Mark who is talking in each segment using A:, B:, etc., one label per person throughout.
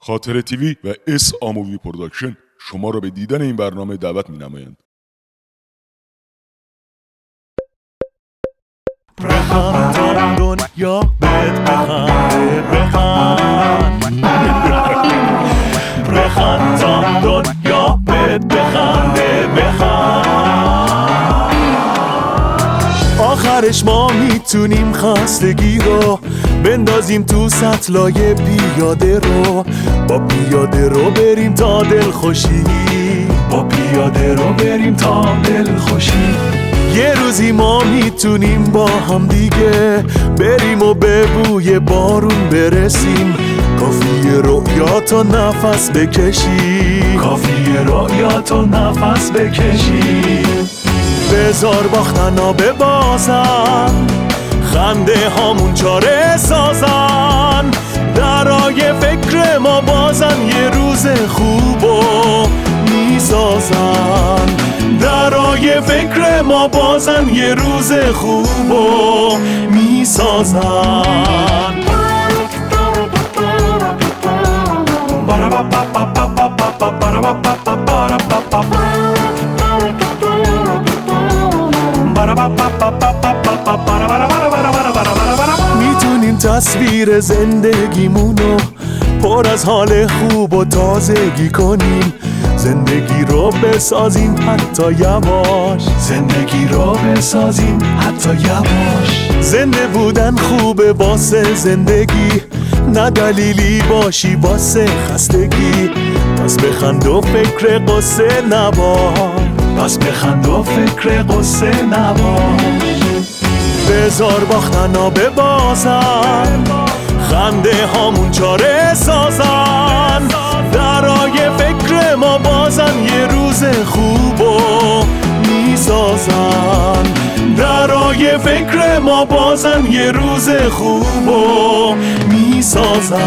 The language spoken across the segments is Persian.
A: خاطره تیوی و اس آمووی پروداکشن شما را به دیدن این برنامه دعوت می‌نمایند.
B: بخند تا دنیا بهت بخنده بخند بخند تا دنیا بهت بخنده بخند. آخرش ما میتونیم خستگی رو بندازیم تو سطلای پیاده رو، با پیاده رو بریم تا دل خوشی، با پیاده رو بریم تا دل خوشی. یه روزی ما میتونیم با هم دیگه بریم و به بوی بارون برسیم. کافیه رؤیاتو نفس بکشی، کافیه رؤیاتو نفس بکشی. بذار باختنا ببازن، خنده هامون چاره سازن، درای فکر ما بازن یه روز خوبو میسازن، درای فکر ما بازن یه روز خوبو میسازن. میتونیم تصویر زندگیمونو پر از حال خوب و تازگی کنیم، زندگی رو بسازیم حتی یواش، زندگی رو بسازیم حتی یواش. زنده بودن خوبه واسه زندگی، نه دلیلی باشی واسه خستگی. پس بخند و فکر قصه نباش، پس بخند و فکر قصه نباش. بذار باختنا ببازن، خنده هامون چاره سازن، درای فکر ما بازن یه روز خوبو میسازن، درای فکر ما بازن یه روز خوبو میسازن.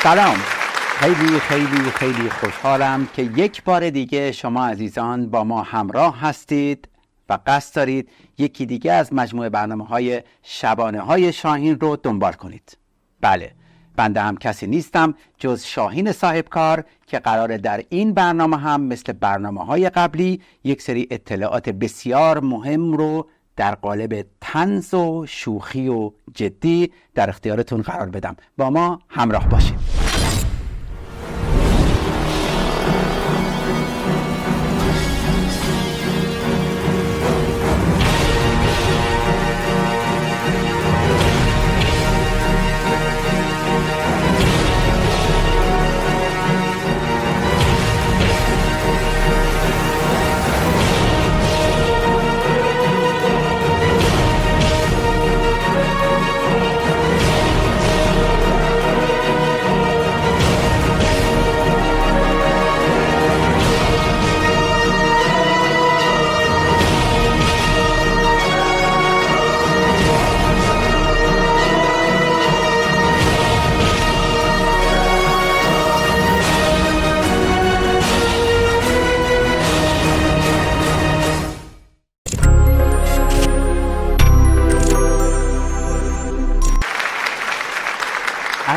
C: سلام، خیلی خیلی خیلی خوشحالم که یک بار دیگه شما عزیزان با ما همراه هستید و قصد دارید یکی دیگه از مجموعه برنامه‌های شبانه‌های شاهین رو دنبال کنید. بله، بنده هم کسی نیستم جز شاهین صاحبکار که قراره در این برنامه هم مثل برنامه‌های قبلی یک سری اطلاعات بسیار مهم رو در قالب طنز و شوخی و جدی در اختیارتون قرار بدم. با ما همراه باشید.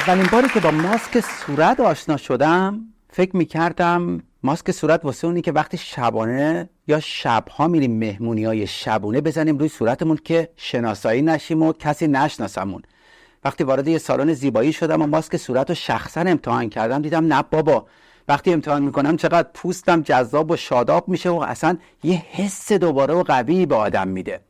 C: اولین باری که با ماسک صورت آشنا شدم فکر میکردم ماسک صورت واسه اونی که وقتی شبانه یا شبها میریم مهمونی‌های شبونه بزنیم روی صورتمون که شناسایی نشیم و کسی نشناسمون. وقتی وارد یه سالن زیبایی شدم و ماسک صورت رو شخصا امتحان کردم دیدم نه بابا، وقتی امتحان میکنم چقدر پوستم جذاب و شاداب میشه و اصلا یه حس دوباره و قوی به آدم میده.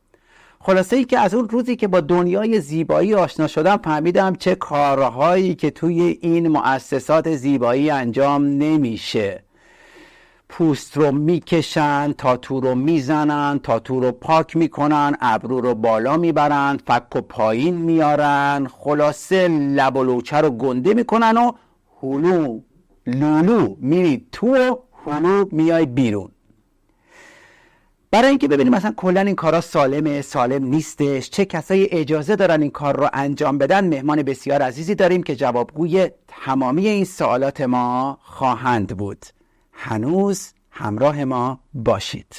C: خلاصه ای که از اون روزی که با دنیای زیبایی آشنا شدم فهمیدم چه کارهایی که توی این مؤسسات زیبایی انجام نمیشه. پوست رو میکشن، تاتو رو میزنن، تاتو رو پاک میکنن، ابرو رو بالا میبرن، فک و پایین میارن، خلاصه لب و لوچه رو گنده میکنن و هلو لولو میری تو و هلو میای بیرون. برای اینکه ببینیم مثلا کلا این کارا سالمه سالم نیستش، چه کسایی اجازه دارن این کار رو انجام بدن، مهمان بسیار عزیزی داریم که جوابگوی تمامی این سوالات ما خواهند بود. هنوز همراه ما باشید.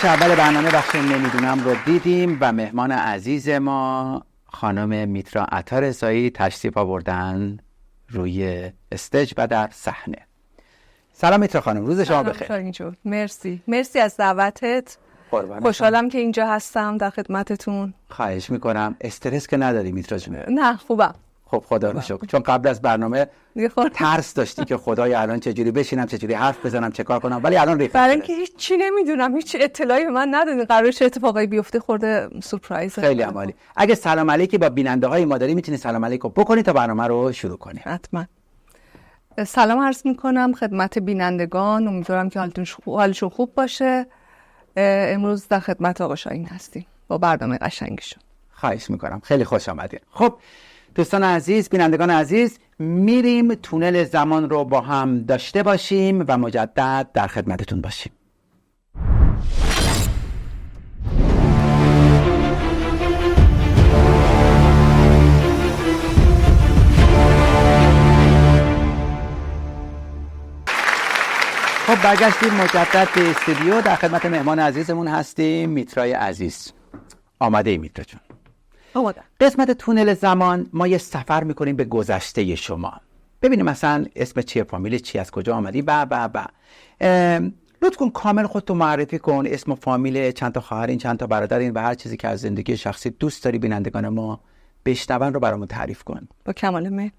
C: بخش اول برنامه بخش نمیدونم رو دیدیم و مهمان عزیز ما خانم میترا عطارضایی تشریف آوردن روی استیج و در صحنه. سلام میترا خانم، روز شما بخیر.
D: مرسی از دعوتت.
C: قربانت.
D: خوشحالم که اینجا هستم در خدمتتون.
C: خواهش میکنم. استرس که نداری میترا جون؟
D: نه خوبم.
C: خب خدا رو شکر. چون قبل از برنامه ترس داشتی که خدای الان چجوری بشینم، چجوری حرف بزنم، چه کار کنم، ولی الان ریخت.
D: برای اینکه هیچی نمیدونم، هیچ اطلاعی به من ندادین، قراره چه اتفاقایی بیفته، خورده سورپرایز.
C: خیلی عالی. اگه سلام علیکی با بیننده های ما داری میتونی سلام علیکم بکنی تا برنامه رو شروع کنی.
D: حتما. سلام عرض میکنم خدمت بینندگان، امیدوارم که حالشون خوب باشه. امروز در خدمت آقا شاهین هستیم با برنامه قشنگشون.
C: خواهش میکنم، خیلی خوش آمدین. خب دوستان عزیز، بینندگان عزیز، میریم تونل زمان رو با هم داشته باشیم و مجدد در خدمتتون باشیم. خب برگشتیم مجدد به استودیو، در خدمت مهمان عزیزمون هستیم، میترای عزیز. آماده ای میترا جون؟
D: آماده.
C: قسمت تونل زمان ما یه سفر میکنیم به گذشته شما، ببینیم مثلا اسم چیه، فامیل چی، از کجا آمدی و لطف کن کامل خودتو معرفی کن، اسم و فامیل، چند تا خواهرین، چند تا برادرین و هر چیزی که از زندگی شخصی دوست داری بینندگان ما بشنون رو برامون تعریف کن.
D: با کمال میل.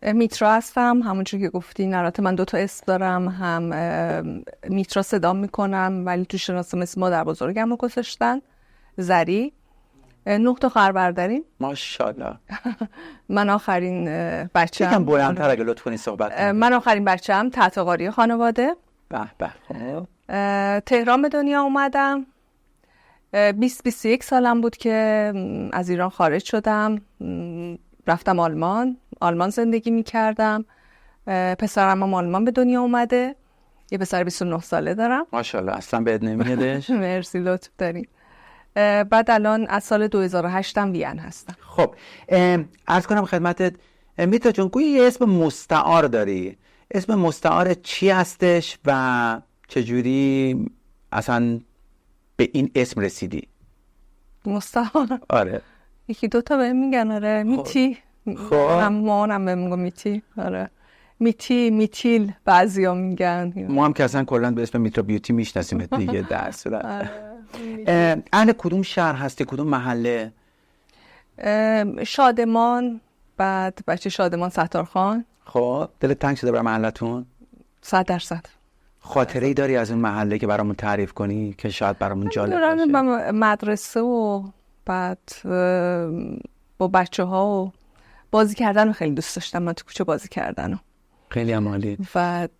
D: میترا هستم، همونجوری که گفتی. البته من 2 تا اسم دارم، هم میترا صدام میکنم ولی تو شناسنامه اسم مادر بزرگم رو گذاشتن زری. 9 تا خواهر برادریم.
C: ماشاءالله.
D: من آخرین بچه‌ام.
C: یکم بلندتر اگه لطف کنی صحبت کنی.
D: من آخرین بچه‌ام، تحت‌قاری خانواده.
C: به به. خب
D: تهران به دنیا اومدم. 21 سالم بود که از ایران خارج شدم، رفتم آلمان زندگی میکردم. پسرم هم آلمان به دنیا اومده، یه پسر 29 ساله دارم.
C: ماشاءالله، اصلا بهت نمیادش.
D: مرسی، لطف داری. بعد الان از سال 2008 هم وین هستم.
C: خب عرض کنم خدمتت میترا جون، گویا یه اسم مستعار داری، اسم مستعار چی هستش و چجوری اصلا به این اسم رسیدی؟
D: مستعار؟
C: آره.
D: 1-2 تا بهم میگن. آره. میتی.
C: خب
D: مامانم بهم میگه میتی. آره. میتیل بعضیا میگن.
C: ما هم که اصلا کلا به اسم میترا بیوتی میشناسیم دیگه. در صورت اهل کدوم شهر هستی، کدوم محله؟
D: شادمان. بعد بچه شادمان ستارخان.
C: خب دلت تنگ شده برای محلتون؟
D: 100%.
C: خاطره‌ای داری از اون محله که برامون تعریف کنی که شاید برامون جالب باشه؟
D: مدرسه و بعد با بچه‌ها و بازی کردن خیلی دوست داشتم. من تو کوچه بازی کردن.
C: خیلی عالی.
D: بعد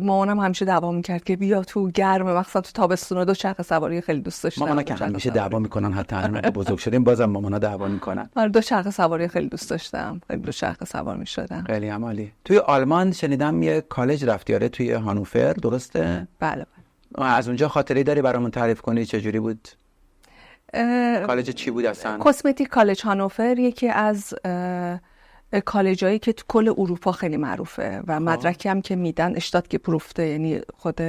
D: مامانم همیشه دعوا میکرد که بیا تو گرمه، مخصوصا تو تابستون 2 چرخ سواری خیلی دوست داشتم.
C: مامانا که همیشه دعوا میکنن، حتی الان که بزرگ شدیم بازم مامانا دعوا میکنن.
D: آره 2 چرخ سواری خیلی دوست داشتم، خیلی 2 چرخ سوار میشدم.
C: خیلی عالی. توی آلمان شنیدم یه کالج رفتی، آره، توی هانوفر، درسته؟
D: بله.
C: از اونجا خاطری داری برامون تعریف کنی؟ چجوری بود؟ کالج چی بود اصلا؟
D: کسمتیک کالج هانوفر یکی از کالجایی که تو کل اروپا خیلی معروفه و مدرکی هم که میدن اشتات پروفته، یعنی خود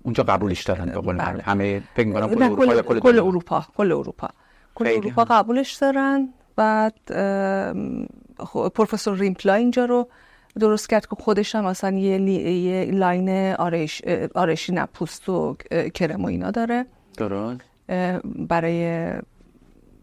C: اونجا قبولش دارن به قول معروف. همه فکر می‌کنم
D: کل اروپا قبولش دارن. بعد پروفسور ریمپلا اینجا رو درست کرد که خودش هم مثلا یه لاین آرایشی پوست و کرم و اینا داره.
C: درست.
D: برای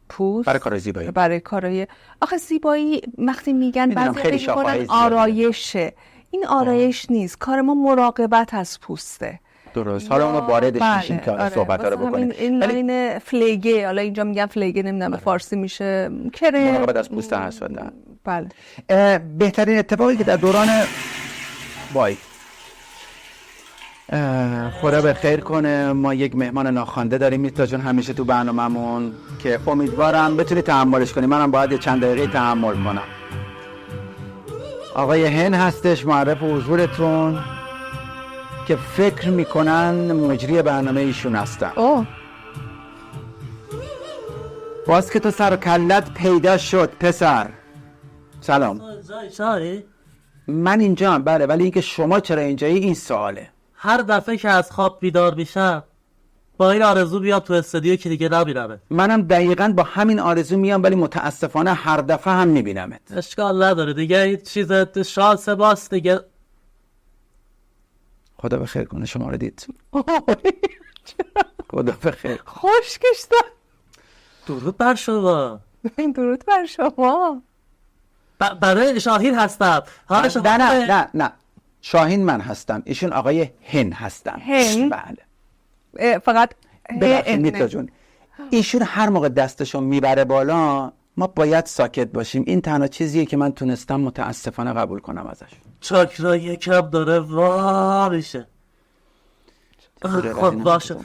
D: پوست،
C: برای کار زیبایی،
D: برای کارای آخه زیبایی وقتی میگن بعضی فکر میکنن آرایشه. این آرایش نیست، کار ما مراقبت از پوسته.
C: درست. حالا اونو واردش میشیم که صحبت رو بکنیم.
D: این لاین فلیگه، حالا اینجا میگن فلیگه، نمیدونم به فارسی میشه کرم،
C: مراقبت از پوست هست.
D: بله.
C: بهترین اتفاقی که در دوران خدا به خیر کنه، ما یک مهمان ناخوانده داریم میترا جون همیشه تو برنامه‌مون که امیدوارم بتونی تحملش کنی. منم باید یه چند دقیقه تحمل کنم. آقای هن هستش، معرف حضورتون، که فکر میکنن مجری برنامه ایشون هستن. باز که تو سر و کلت پیدا شد پسر. سلام.
E: ساره؟
C: من اینجا هم، بله، ولی اینکه شما چرا اینجایی این سواله.
E: هر دفعه که از خواب بیدار میشم با این آرزو بیام تو استودیو که دیگه نبینمت.
C: منم دقیقاً با همین آرزو میام، ولی متاسفانه هر دفعه هم میبینمت.
E: اشکال نداره دیگه، این چیز شانس باست دیگه.
C: خدا به خیر کنه شما رو دید. خدا به خیر.
D: خوش گشتم.
E: درود بر شما.
D: درود بر شما.
E: برای شاهین هستم.
C: نه شاهین من هستم، ایشون آقای هن هستم.
D: هن؟
C: بله.
D: فقط
C: ببخشید میترا جون، ایشون هر موقع دستشو میبره بالا ما باید ساکت باشیم. این تنها چیزیه که من تونستم متاسفانه قبول کنم ازش.
E: چاکرا یکم داره وا میشه. خب باشه.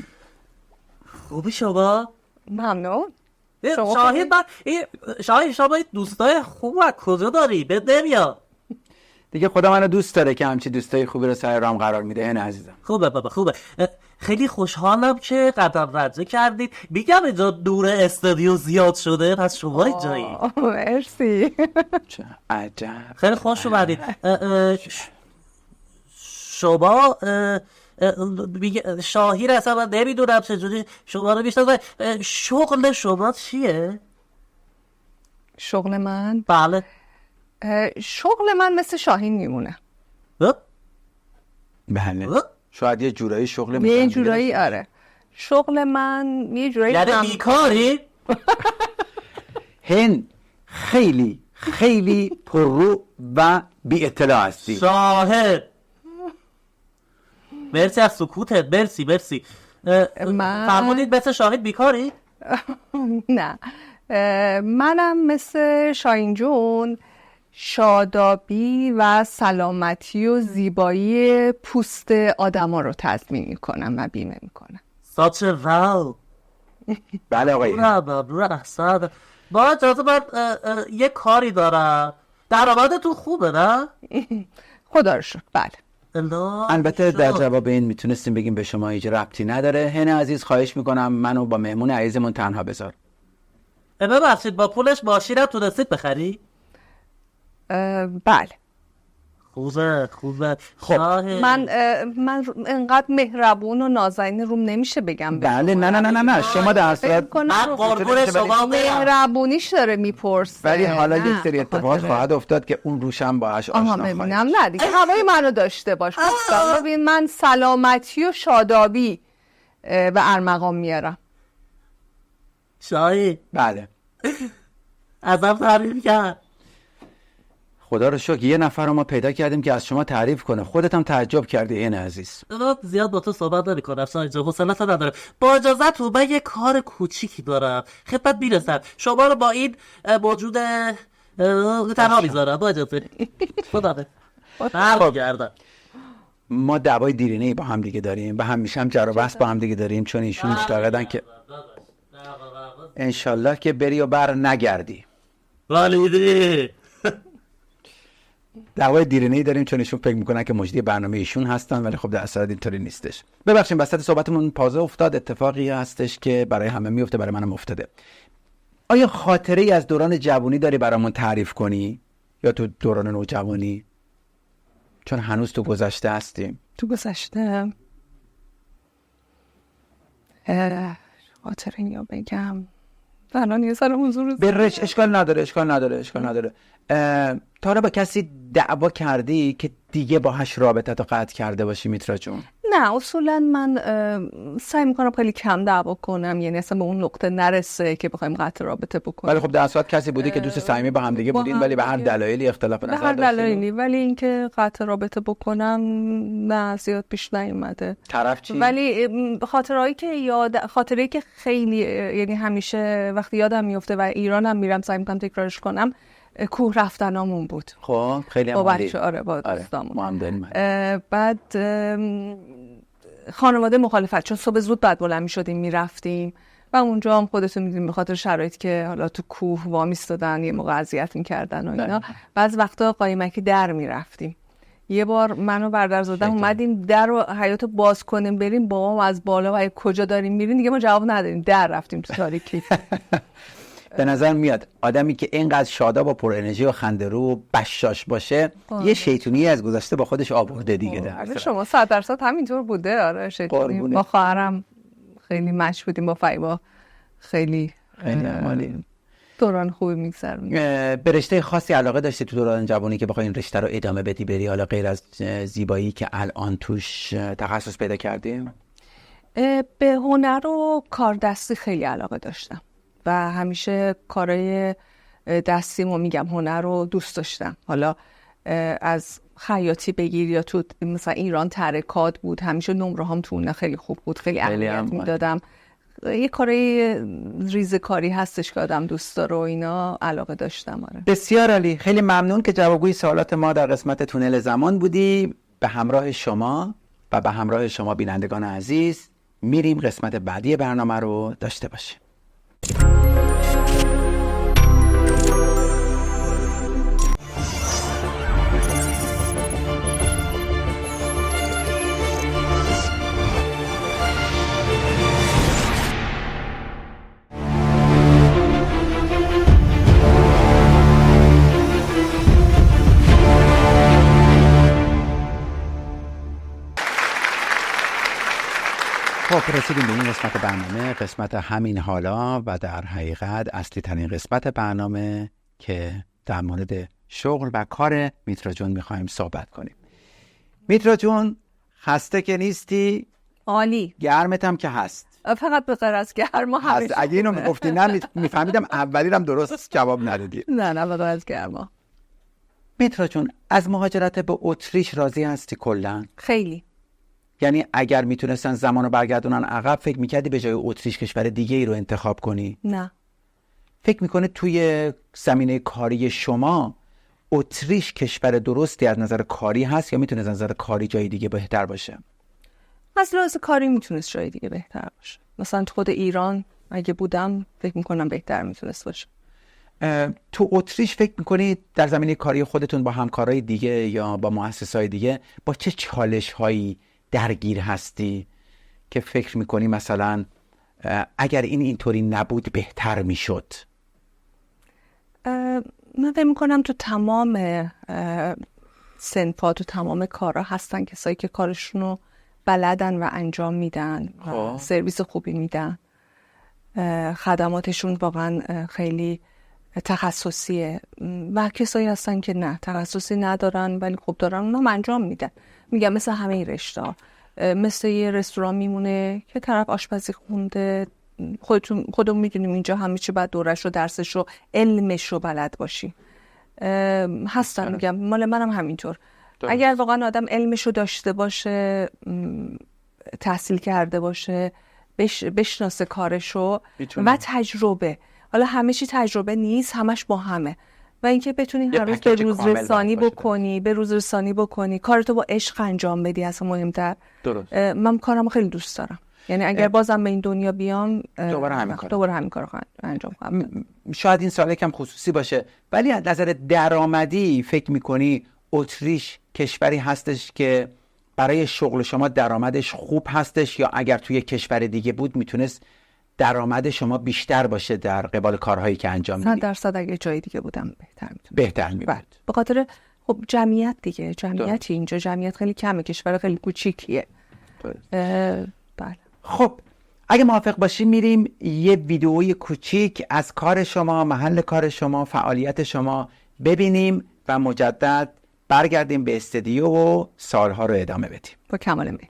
E: خوبی شما؟
D: ممنون.
E: شاهین شما این دوستای خوب از کجا داری؟ بهت نمیاد.
C: دیگه خدا منو دوست داره که همچی دوستای خوبی رو سر رام قرار میده. هن عزیزم.
E: خوبه بابا خوبه. خیلی خوشحالم که قدم رنجه کردید. میگم اینجا دور استودیو زیاد شده، پس شما اینجایی.
D: مرسی.
C: چه عجب.
E: خیلی خوش اومدید. شما شاهین اصلا من نمیدونم چجوری شما رو بیشتر. شغل شما چیه؟
D: شغل من؟
E: بله.
D: شغل من مثل شاهین میمونه.
C: بله. شاید یه جورایی شغل
D: یه جورایی آره. شغل من یه جورایی
E: یعنی بیکاری؟
C: هن خیلی خیلی پررو و بی اطلاع هستی.
E: شاهد مرسی از سکوتت. مرسی. فرمودید مثل شاهد بیکاری؟
D: نه منم مثل شاهین جون شادابی و سلامتی و زیبایی پوست آدما رو تضمین میکنم و بیمه میکنم.
E: ساچ راو.
C: بله آقای
E: با اجازه من یه کاری دارم. درآمدتون خوبه نه؟
D: خدا رو شکر. بله.
C: البته در جواب این میتونستیم بگیم به شما هیچ ربطی نداره. هن عزیز خواهش میکنم منو با مهمون عزیزمون تنها بذار.
E: ببخشید با پولش ماشینم تونستید بخری؟
D: بله.
E: خوبه.
C: خب
D: من انقدر مهربون و نازنین روم نمیشه بگم.
C: بله نه شما در صورت
E: من قربون شما
D: مهربونیش داره میپرسه.
C: ولی حالا یک سری اتفاقات خواهد افتاد که اون روشم باهاش آشنا خواهید.
D: نه دیگه همه منو داشته باش. ببین من سلامتی و شادابی و ارمغان میارم.
E: شاهین.
C: بله.
E: ازم تعریف کرد.
C: خدا رو شکر یه نفر رو ما پیدا کردیم که از شما تعریف کنه. خودت هم تعجب کردی این عزیز.
E: زیاد با تو صحبت نمی‌کنم شاهین جان، حوصله‌ات ندارم. با اجازهتون من یه کار کوچیکی دارم خدمت میرسم. شما رو با این موجود تنها میذارم. با اجازه. خدا برگردم.
C: ما دعوای دیرینه‌ای با هم دیگه داریم و همیشه هم جر و بحث با هم دیگه داریم، چون ایشون معتقدن که انشالله که بری و بر نگردی.
E: ولیدی
C: دعوای دیرینه‌ای داریم چون ایشون فکر میکنن که مجری برنامه ایشون هستن، ولی خب در اصل اینطوری نیستش. ببخشید وسط صحبتمون پازه افتاد. اتفاقی هستش که برای همه میفته، برای منم افتاده. آیا خاطره‌ای از دوران جوانی داری برامون تعریف کنی یا تو دوران نوجوانی؟ چون هنوز تو گذشته هستیم.
D: تو گذشته خاطره یا بگم الان یه سر حضور
C: برش اشکال نداره. تا حالا با کسی دعوا کردی که دیگه باهاش رابطه قطع کرده باشی میترا جون؟
D: نه اصولا من سعی میکنم خیلی کم دعوا کنم، یعنی اصلا به اون نقطه نرسه که بخوایم قطع رابطه بکنیم.
C: ولی خب در اصل کسی بودی که دوست صمیمی با هم دیگه بودین ولی به هر دلایلی اختلاف نظر داشتین؟
D: به هر دلایلی، ولی اینکه قطع رابطه بکنم نه زیاد پیش نیومده.
C: طرف چی؟
D: ولی خاطرهایی که خیلی یعنی همیشه وقتی یادم میفته و ایرانم میرم سعی میکنم تکرارش کنم، کوه رفتنامون بود.
C: خب خیلی
D: با بچه با دوستامون.
C: ما هم داریم.
D: بعد خانواده مخالفت، چون صبح زود بعد بلند میشدیم میرفتیم و اونجا هم خودتون میدونید به خاطر شرایطی که حالا تو کوه وامیستادن یه موقع اذیت میکردن و اینا، بعض وقتا قایمکی در میرفتیم. یه بار من و برادرزادم اومدیم در و حیاط باز کنیم بریم، بابام از بالا و کجا داریم میرین دیگه ما جواب نداریم، در رفتیم تو تاریکی.
C: به نظر میاد آدمی که اینقدر شاداب و پر انرژی و خنده رو و بشاش باشه یه شیطونی از گذشته با خودش آورده دیگه. در
D: شما 100% همینطور بوده. آره شیطونی. با خواهرم خیلی مچ بودیم، با فیبا خیلی
C: عالی.
D: دوران خوبی میگذرونیم.
C: به رشته خاصی علاقه داشتی تو دوران جوانی که بخوای این رشته رو ادامه بدی بری، حالا غیر از زیبایی که الان توش تخصص پیدا کردیم؟
D: به هنر و کار دستی خیلی علاقه داشتم و همیشه کارهای دستیمو میگم هنر رو دوست داشتم. حالا از خیاطی بگیر یا تو مثلا ایران ترکات بود، همیشه نمره هم تو اون خیلی خوب بود، خیلی اهمیت میدادم. یه کاری ریزکاری هستش که آدم دوست داره و اینا علاقه داشتم. آره.
C: بسیار عالی. خیلی ممنون که جوابگوی سوالات ما در قسمت تونل زمان بودی. به همراه شما و به همراه شما بینندگان عزیز میریم قسمت بعدی برنامه رو داشته باشیم. خب رسیدیم به این قسمت برنامه، قسمت همین حالا و در حقیقت اصلی ترین قسمت برنامه که در مورد شغل و کار میترا جون میخوایم صحبت کنیم. میترا جون خسته که نیستی؟
D: عالی.
C: گرمت هم که هست؟
D: فقط به غیر از گرما
C: هست. اگه اینو میگفتی نه میفهمیدم اولی هم درست جواب ندادی.
D: نه به غیر از گرما.
C: میترا جون از مهاجرت به اتریش راضی هستی کلا؟
D: خیلی.
C: یعنی اگر میتونستن زمانو برگردونن عقب فکر میکردی به جای اتریش کشور دیگه ای رو انتخاب کنی؟
D: نه.
C: فکر میکنه توی زمینه کاری شما اتریش کشور درستی از نظر کاری هست یا میتونه از نظر کاری جای دیگه بهتر باشه؟
D: از لحاظ کاری میتونست جای دیگه بهتر باشه. مثلا خود ایران اگه بودم فکر میکنم بهتر میتونست باشه.
C: تو اتریش فکر میکنی در زمینه کاری خودتون با همکارای دیگه یا با مؤسسای دیگه با چه چالش هایی درگیر هستی که فکر میکنی مثلا اگر اینطوری نبود بهتر میشد؟
D: من فکر میکنم تو تمام سنفا تو تمام کارا هستن کسایی که کارشونو بلدن و انجام میدن و سرویس خوبی میدن. خدماتشون واقعا خیلی تخصصیه و کسایی هستن که نه تخصصی ندارن ولی خوب دارن اونم انجام میدن. میگم مثل همه رشته‌ها، مثل یه رستوران میمونه که طرف آشپزی خونده، خودمون میدونیم اینجا همه چی باید دورش رو درسش رو علمش رو بلد باشی. هستن میگم مال منم همینطور. اگر واقعا آدم علمش رو داشته باشه، تحصیل کرده باشه، بشناسه کارشو و تجربه، حالا همه چی تجربه نیست، همش با همه، و اینکه بتونی هر روز به روز رسانی بکنی، به روز رسانی بکنی، کارتو با عشق انجام بدی، اصلا مهمتر.
C: درست.
D: من کارمو خیلی دوست دارم، یعنی اگر بازم به این دنیا بیام دوباره همین کارو انجام خواهم.
C: شاید این سوال یکم خصوصی باشه ولی از نظر درآمدی فکر میکنی اتریش کشوری هستش که برای شغل شما درآمدش خوب هستش یا اگر توی کشور دیگه بود میتونست درآمد شما بیشتر باشه در قبال کارهایی که انجام میدید؟ 100%
D: اگه جای دیگه بودم
C: بهتر میبود.
D: به خاطر خب جمعیت دیگه، جمعیتی اینجا جمعیت خیلی کمه، کشور خیلی کوچیکیه. بله.
C: خب اگه موافق باشی میریم یه ویدئوی کوچیک از کار شما، محل کار شما، فعالیت شما ببینیم و مجدد برگردیم به استودیو و سالها رو ادامه بدیم.
D: با کمال میل.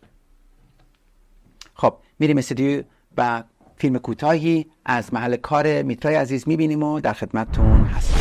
C: خب میریم استودیو و فیلم کوتاهی از محل کار میترای عزیز میبینیم و در خدمتتون هستیم.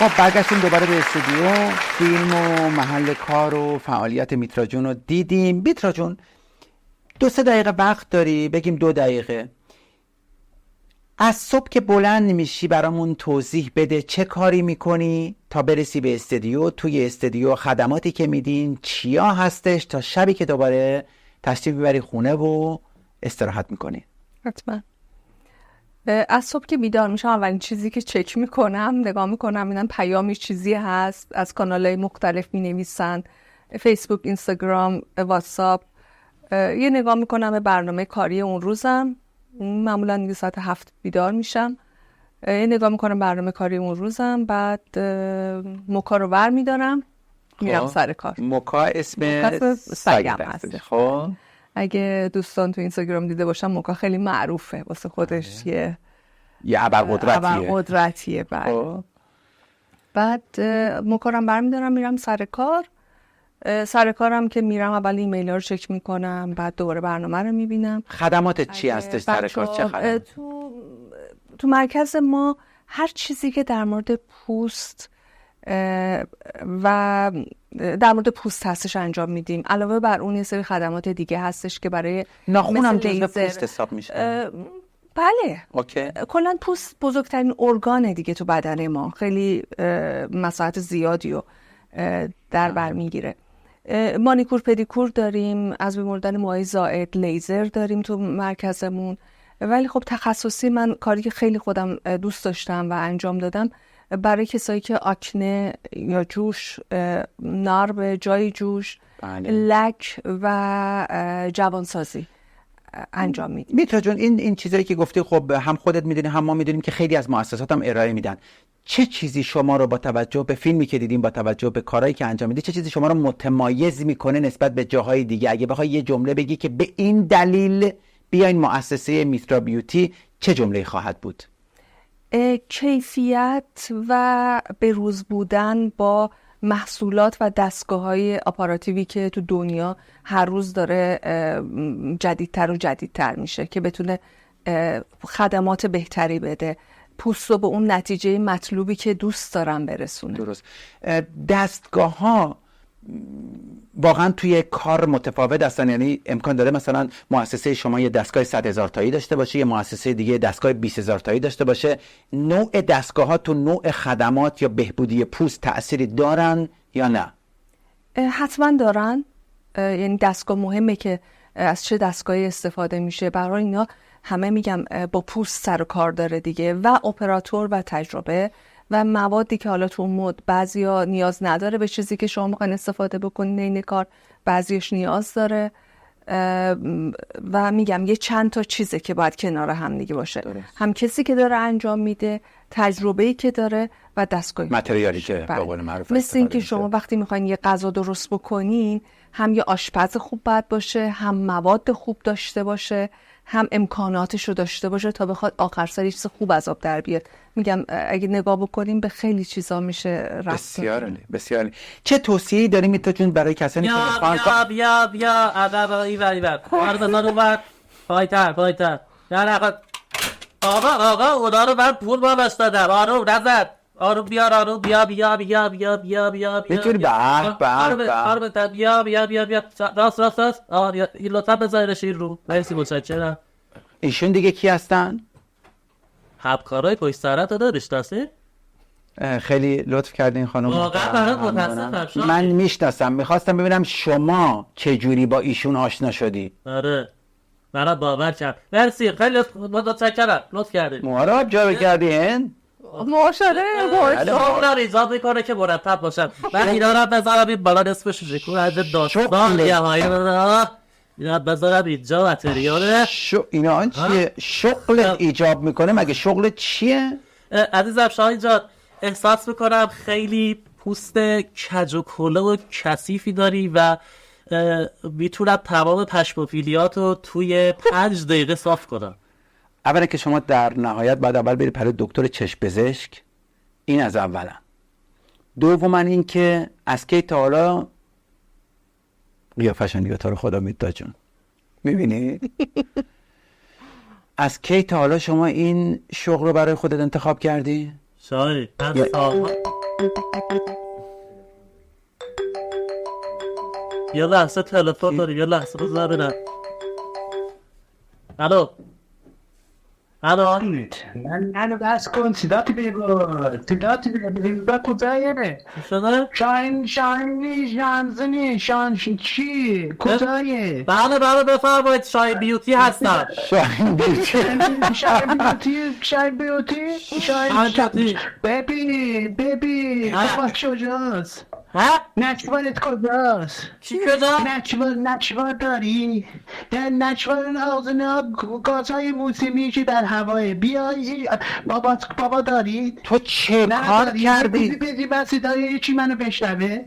C: خب برگشتیم دوباره به استودیو. فیلم و محل کار و فعالیت میترا جون رو دیدیم. میترا جون 2-3 دقیقه وقت داری؟ بگیم 2 دقیقه. از صبح که بلند میشی برامون توضیح بده چه کاری میکنی تا برسی به استودیو، توی استودیو خدماتی که میدین چیا هستش، تا شبی که دوباره تشریف ببری خونه و استراحت میکنی.
D: حتما. از صبح که بیدار میشم اولین چیزی که چک میکنم، نگاه میکنم ببینم پیامی چیزی هست. از کانال‌های مختلف مینویسن، فیسبوک، اینستاگرام، واتساپ. یه نگاه میکنم به برنامه کاری اون روزم. معمولا دیگه ساعت 7 بیدار میشم. یه نگاه میکنم برنامه کاری اون روزم. بعد موکا رو ور میدارم، میرم سر کار.
C: موکا اسم
D: سگم هست.
C: خب
D: اگه دوستان تو اینستاگرام دیده باشم، موکا خیلی معروفه واسه خودش. یه ابرقدرتیه. بعد موکارم برمیدارم میرم سر کار. سر کارم که میرم اول ایمیل رو چک میکنم، بعد دوباره برنامه رو میبینم.
C: خدماتت چی هستش سر کار؟ چه خدمات؟
D: تو مرکز ما هر چیزی که در مورد پوست و در مورد پوست هستش انجام میدیم. علاوه بر اون یه سری خدمات دیگه هستش که برای
C: ناخونم جزو پوست حساب میشه.
D: بله.
C: اوکی.
D: کلا پوست بزرگترین ارگانه دیگه تو بدن ما. خیلی مساحت زیادی رو در بر میگیره. مانیکور پدیکور داریم، از بمردن موهای زائد، لیزر داریم تو مرکزمون. ولی خب تخصصی من کاری که خیلی خودم دوست داشتم و انجام دادم برای کسایی که آکنه یا جوش، نار جای جوش، لک و جوانسازی انجام میدیم.
C: میترا جون این چیزایی که گفتی خب هم خودت میدونی هم ما میدونیم که خیلی از مؤسسات هم ارائه میدن. چه چیزی شما رو با توجه به فیلمی که دیدیم، با توجه به کارهایی که انجام میدی، چه چیزی شما رو متمایز میکنه نسبت به جاهای دیگه؟ اگه بخوای یه جمله بگی که به این دلیل بیاین مؤسسه میترا بیوتی، چه جمله خواهد بود؟
D: کیفیت و بروز بودن با محصولات و دستگاه‌های آپاراتیوی که تو دنیا هر روز داره جدیدتر و جدیدتر میشه که بتونه خدمات بهتری بده، پوست رو به اون نتیجه مطلوبی که دوست دارم برسونه.
C: درست. دستگاه ها واقعا توی کار متفاوت هستن؟ یعنی امکان داره مثلا مؤسسه شما یه دستگاه 100,000 تایی داشته باشه، یه مؤسسه دیگه دستگاه 20,000 تایی داشته باشه. نوع دستگاه ها تو نوع خدمات یا بهبودی پوست تأثیری دارن یا نه؟
D: حتما دارن. یعنی دستگاه مهمه که از چه دستگاهی استفاده میشه. برای اینا همه میگم با پوست سر و کار داره دیگه، و اپراتور و تجربه و موادی که حالا تو مد بعضیا نیاز نداره به چیزی که شما میخواین استفاده بکنین این کار، بعضیش نیاز داره. و میگم یه چند تا چیزه که باید کنار هم دیگه باشه. هم کسی که داره انجام میده، تجربه‌ای که داره و دستگاهی،
C: متریالی که به قول معروف
D: مثل این که شما وقتی میخواین یه غذا درست بکنین، هم یه آشپز خوب باید باشه، هم مواد خوب داشته باشه، هم امکاناتش رو داشته باشه تا بخواد آخر سر یه چیز خوب از آب در بیاد. میگم اگه نگاه بکنیم به خیلی چیزا میشه رفت.
C: بسیار عالی، بسیار عالی. چه توصیه‌ای داری میتونی جون برای کسانی که میخوان
E: بیا ادب ایور بزن اون پایتر آقا اونا رو من پول با بستادم. آروم نزد، آروم بیار، آروم بیا
C: میتونی
E: بیا راست این لطفا بذارش این رو. مرسی متشکرم.
C: ایشون دیگه کی هستن؟
E: همکارای پشت سرت رو داشتی؟
C: خیلی لطف کردین خانم.
E: واقعا برات متاسفم.
C: من میشناسم، میخواستم ببینم شما چه جوری با ایشون آشنا شدی.
E: آره برات باور کرد. مرسی، خیلی متشکرم، لطف کردین.
C: موها جا کردین؟
D: ماشاءالله.
E: شغل ایجاد میکنه که مرتب باشم. من اینا رو بذارم این بالا نصفش شکور از داستان اینا بذارم اینجا متریاله.
C: اینا چیه؟ شغل ایجاب میکنه؟ مگه شغل چیه؟
E: عزیزم شاهین جان، احساس میکنم خیلی پوست کج و کله و کثیفی داری و میتونم تمام پشموفیلیات رو توی 5 دقیقه صاف کنم.
C: اولا که شما در نهایت باید اول برید برای دکتر چشم پزشک، این از اولا. دوما این که از کی تا حالا قیافش نگاه، تا رو خدا میداد جون، میبینی؟ از کی تا حالا شما این شغل رو برای خودت انتخاب کردی؟
E: شاید یه لحظه تلفن داری، یه لحظه بذار ببینم. الو
F: منو بس کن، صداتو بگو کجایه؟
E: شده؟
F: شانزنی چی؟ کجایه؟
E: بله بفرمایید، شاهین بیوتی هستم.
C: شاهین بیوتی
F: شاین بیوتی ببین کجاست؟
E: ها؟
F: نچوارت کجاست؟
E: چی کجا؟
F: نچوار داری؟ در نچوار آزنا گازهای موسیقی که در هواه بیای بابا داری؟
C: تو چه کار کردی؟
F: بدی من صدای چی منو بشنوه؟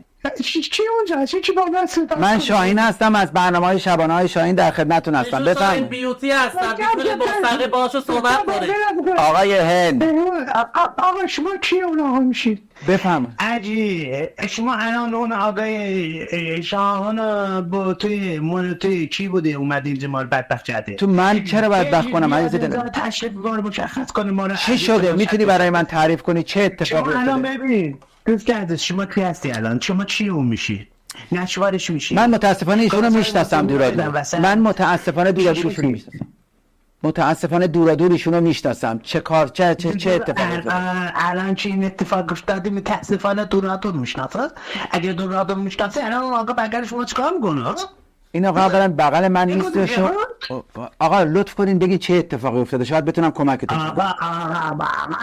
F: چی اونجا؟ چی با من صدا؟
C: من شاهین هستم از برنامه‌های شبانه های شاهین، در خدمتتون هستم.
E: ایشون شاهین
C: بفرمایید.
E: بیوتی هستم، میتونید مستقیم باشو صحبت کنید.
C: آقای هند
F: آقا شما کی اون آقا میشید؟
C: بفرمایید.
F: شما الان اون آقای شاهان با توی چی بوده اومد اینجا ما رو بدبخت کرده؟
C: تو من چرا باید بخ کنم عزیز دلم؟
F: تشریف بار مشخص کنه ما رو.
C: چی شده؟ میتونی برای من تعریف کنی چه اتفاقی
F: شما الان
C: افتاده؟
F: ببین دوست کرده شما کی هستی الان؟ شما چی اون میشی؟ نشوارش میشی؟
C: من متاسفانه ایشونو میشناسم دورادور.
F: وسط.
C: من متاسفانه دورادور ایشونو میشناسم. متاسفانه دورادور ایشونو میشناسم. چه اتفاقی افتاده؟
F: الان چه این اتفاق افتاده؟ متاسفانه دورادور میشناسه. اگر دورادور میشناسه الان اون آقا بغل شما چیکار میکنه؟
C: این آقا بغل من نیست. شما آقا لطف کنین بگین چه اتفاقی افتاده، شاید بتونم کمکتون کنم.
F: آقا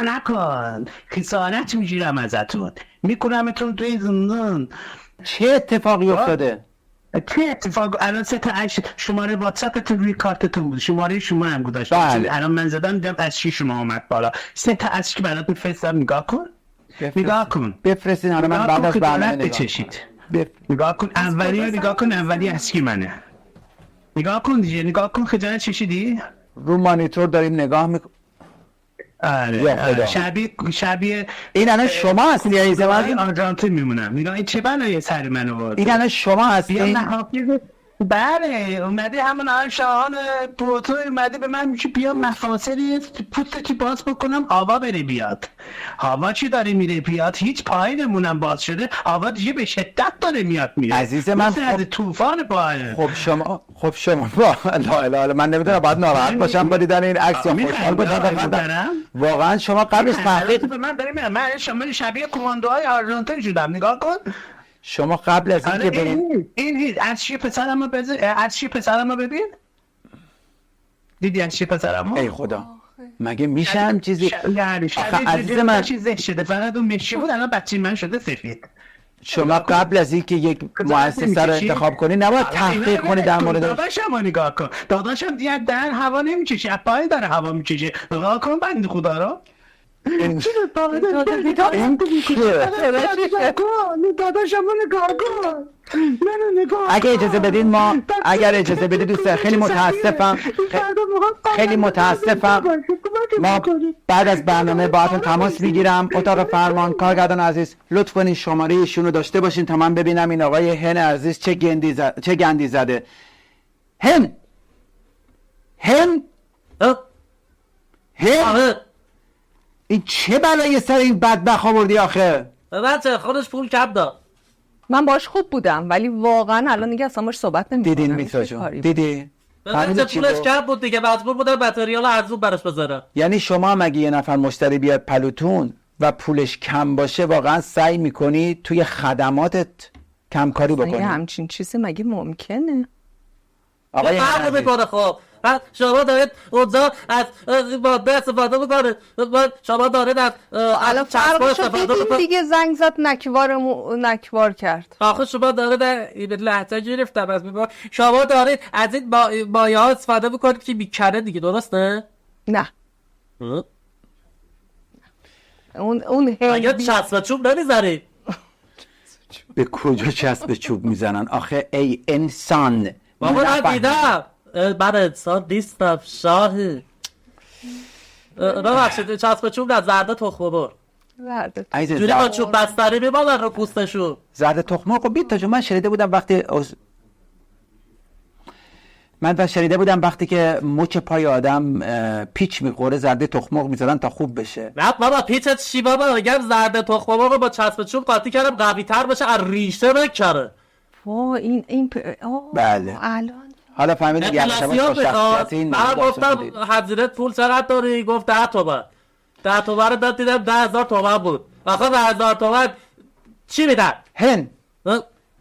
F: نکن، خسارت میگیرم ازتون، میکنمتون توی زندان.
C: چه اتفاقی افتاده؟
F: چه اتفاق؟ الان 3 تا شماره واتساپتون روی کارتتون بود، شماره شما هم گذاشتم.
C: بله.
F: الان من زدم دیدم از چی شما اومد بالا. 3 تا از که براتون فرستادم، نگاه کن. نگاه کن.
C: بفرستین. حالا من بعد از برنامه نگاه
F: بچشید. نگاه کن اولی از کی منه. نگاه کن دیگه، نگاه کن خجالت چشیدی؟
C: رو مانیتور داریم نگاه
F: آره شبیه
C: این الان شما هستی عزیز من؟
F: آرژانتین میمونم. نگاه این چه بلایی سر من آورد؟
C: این الان شما هستی؟
F: بله اومده همون شاهان پروتو اومده به من میگه بیا مفاصلی پوستتی باز بکنم هوا بره بیاد. هوا چی داره میره بیاد؟ هیچ پایی نمونم باز شده، هوا دیگه به شدت داره میاد میره.
C: عزیز من
F: طوفان پایه.
C: خب شما لا من نمیدونم باید ناراحت باشم با دیدن این عکس یا خوشحال باشم. واقعا شما قبلش تحقیق
F: به من داریم، من شما شبیه کماندوهای آرژانتین شدم. نگاه کن.
C: شما قبل از اینکه
F: این از چی پسرمو ببین. دیدی از چی پسرمو؟
C: ای خدا مگه میشه هم چیزی؟ عزیز من
F: چیزی شده فقط اون مشی بود، الان بچه من شده سفید.
C: شما قبل از اینکه یک مؤسسه رو انتخاب کنی نباید تحقیق کنی در مورد
F: داداشم. نگاه کن داداشم دیگه دهن هوا نمیچشه، پای داره هوا میچشه. نگاه کن بنده خدا رو.
C: اگه اجازه بدین اگر اجازه بدید دوستان خیلی متاسفم ما بعد از برنامه باهاتون تماس میگیرم. اتاق فرمان کارگردان عزیز لطف کنین شماره ایشون رو داشته باشین تا من ببینم این آقای هن عزیز چه گندی زده. هن این چه بلایی سر این بدبخت آوردی آخه؟
E: بچه خودش پول کم داد.
D: من باش خوب بودم ولی واقعا الان دیگه اصلا باش صحبت نمی‌کنم.
C: دیدین میترا جون؟ دیدی؟
E: بچه پولش کم بود دیگه، مجبور بودن متریال ارزون براش بذارن.
C: یعنی شما مگه یه نفر مشتری بیاد پلوتون و پولش کم باشه واقعا سعی میکنی توی خدماتت کمکاری بکنی؟
D: مگه همچین چیزی مگه ممکنه؟
C: آقای
E: فرق میکنه. خب شما دارید اونجا از ماده استفاده میکنه، شما دارید از
D: الان فرقشو دیدین دیگه، زنگ زد نکوار کرد.
E: آخه شما دارید این لحظه گرفتم از میبار، شما دارید از این مایه ها استفاده میکنید که میکنه دیگه، درسته؟
D: نه اون
E: اگه چسب چوب نمیزنید.
C: به کجا چسب چوب میزنن آخه ای انسان؟
E: بابا من دیدم من انسان نیستم شاهی. ببخشید چسب چوب نه، زرده تخمه بر. جوری با چوب بستری میبالن رو پوستشون.
C: زرده تخمه. خب بیت تا جو من شنیده بودم وقتی من شنیده بودم وقتی که مچ پای آدم پیچ میخوره زرده تخم مرغ میذارن تا خوب بشه.
E: نه بابا پیچت چی بابا، میگم زرده تخم مرغ رو با چسب چوب قاطی کردم قوی تر بشه از ریشه بکنه.
D: وا این
C: بله.
D: الان
C: حالا فهمیدید یه شما شخصیتی
E: من گفتم حضرت پول چقدر داری؟ گفت 10 تومن. 10 تومن رو داد دیدم 10,000 تومن بود. آخه 10,000 تومن چی میدن؟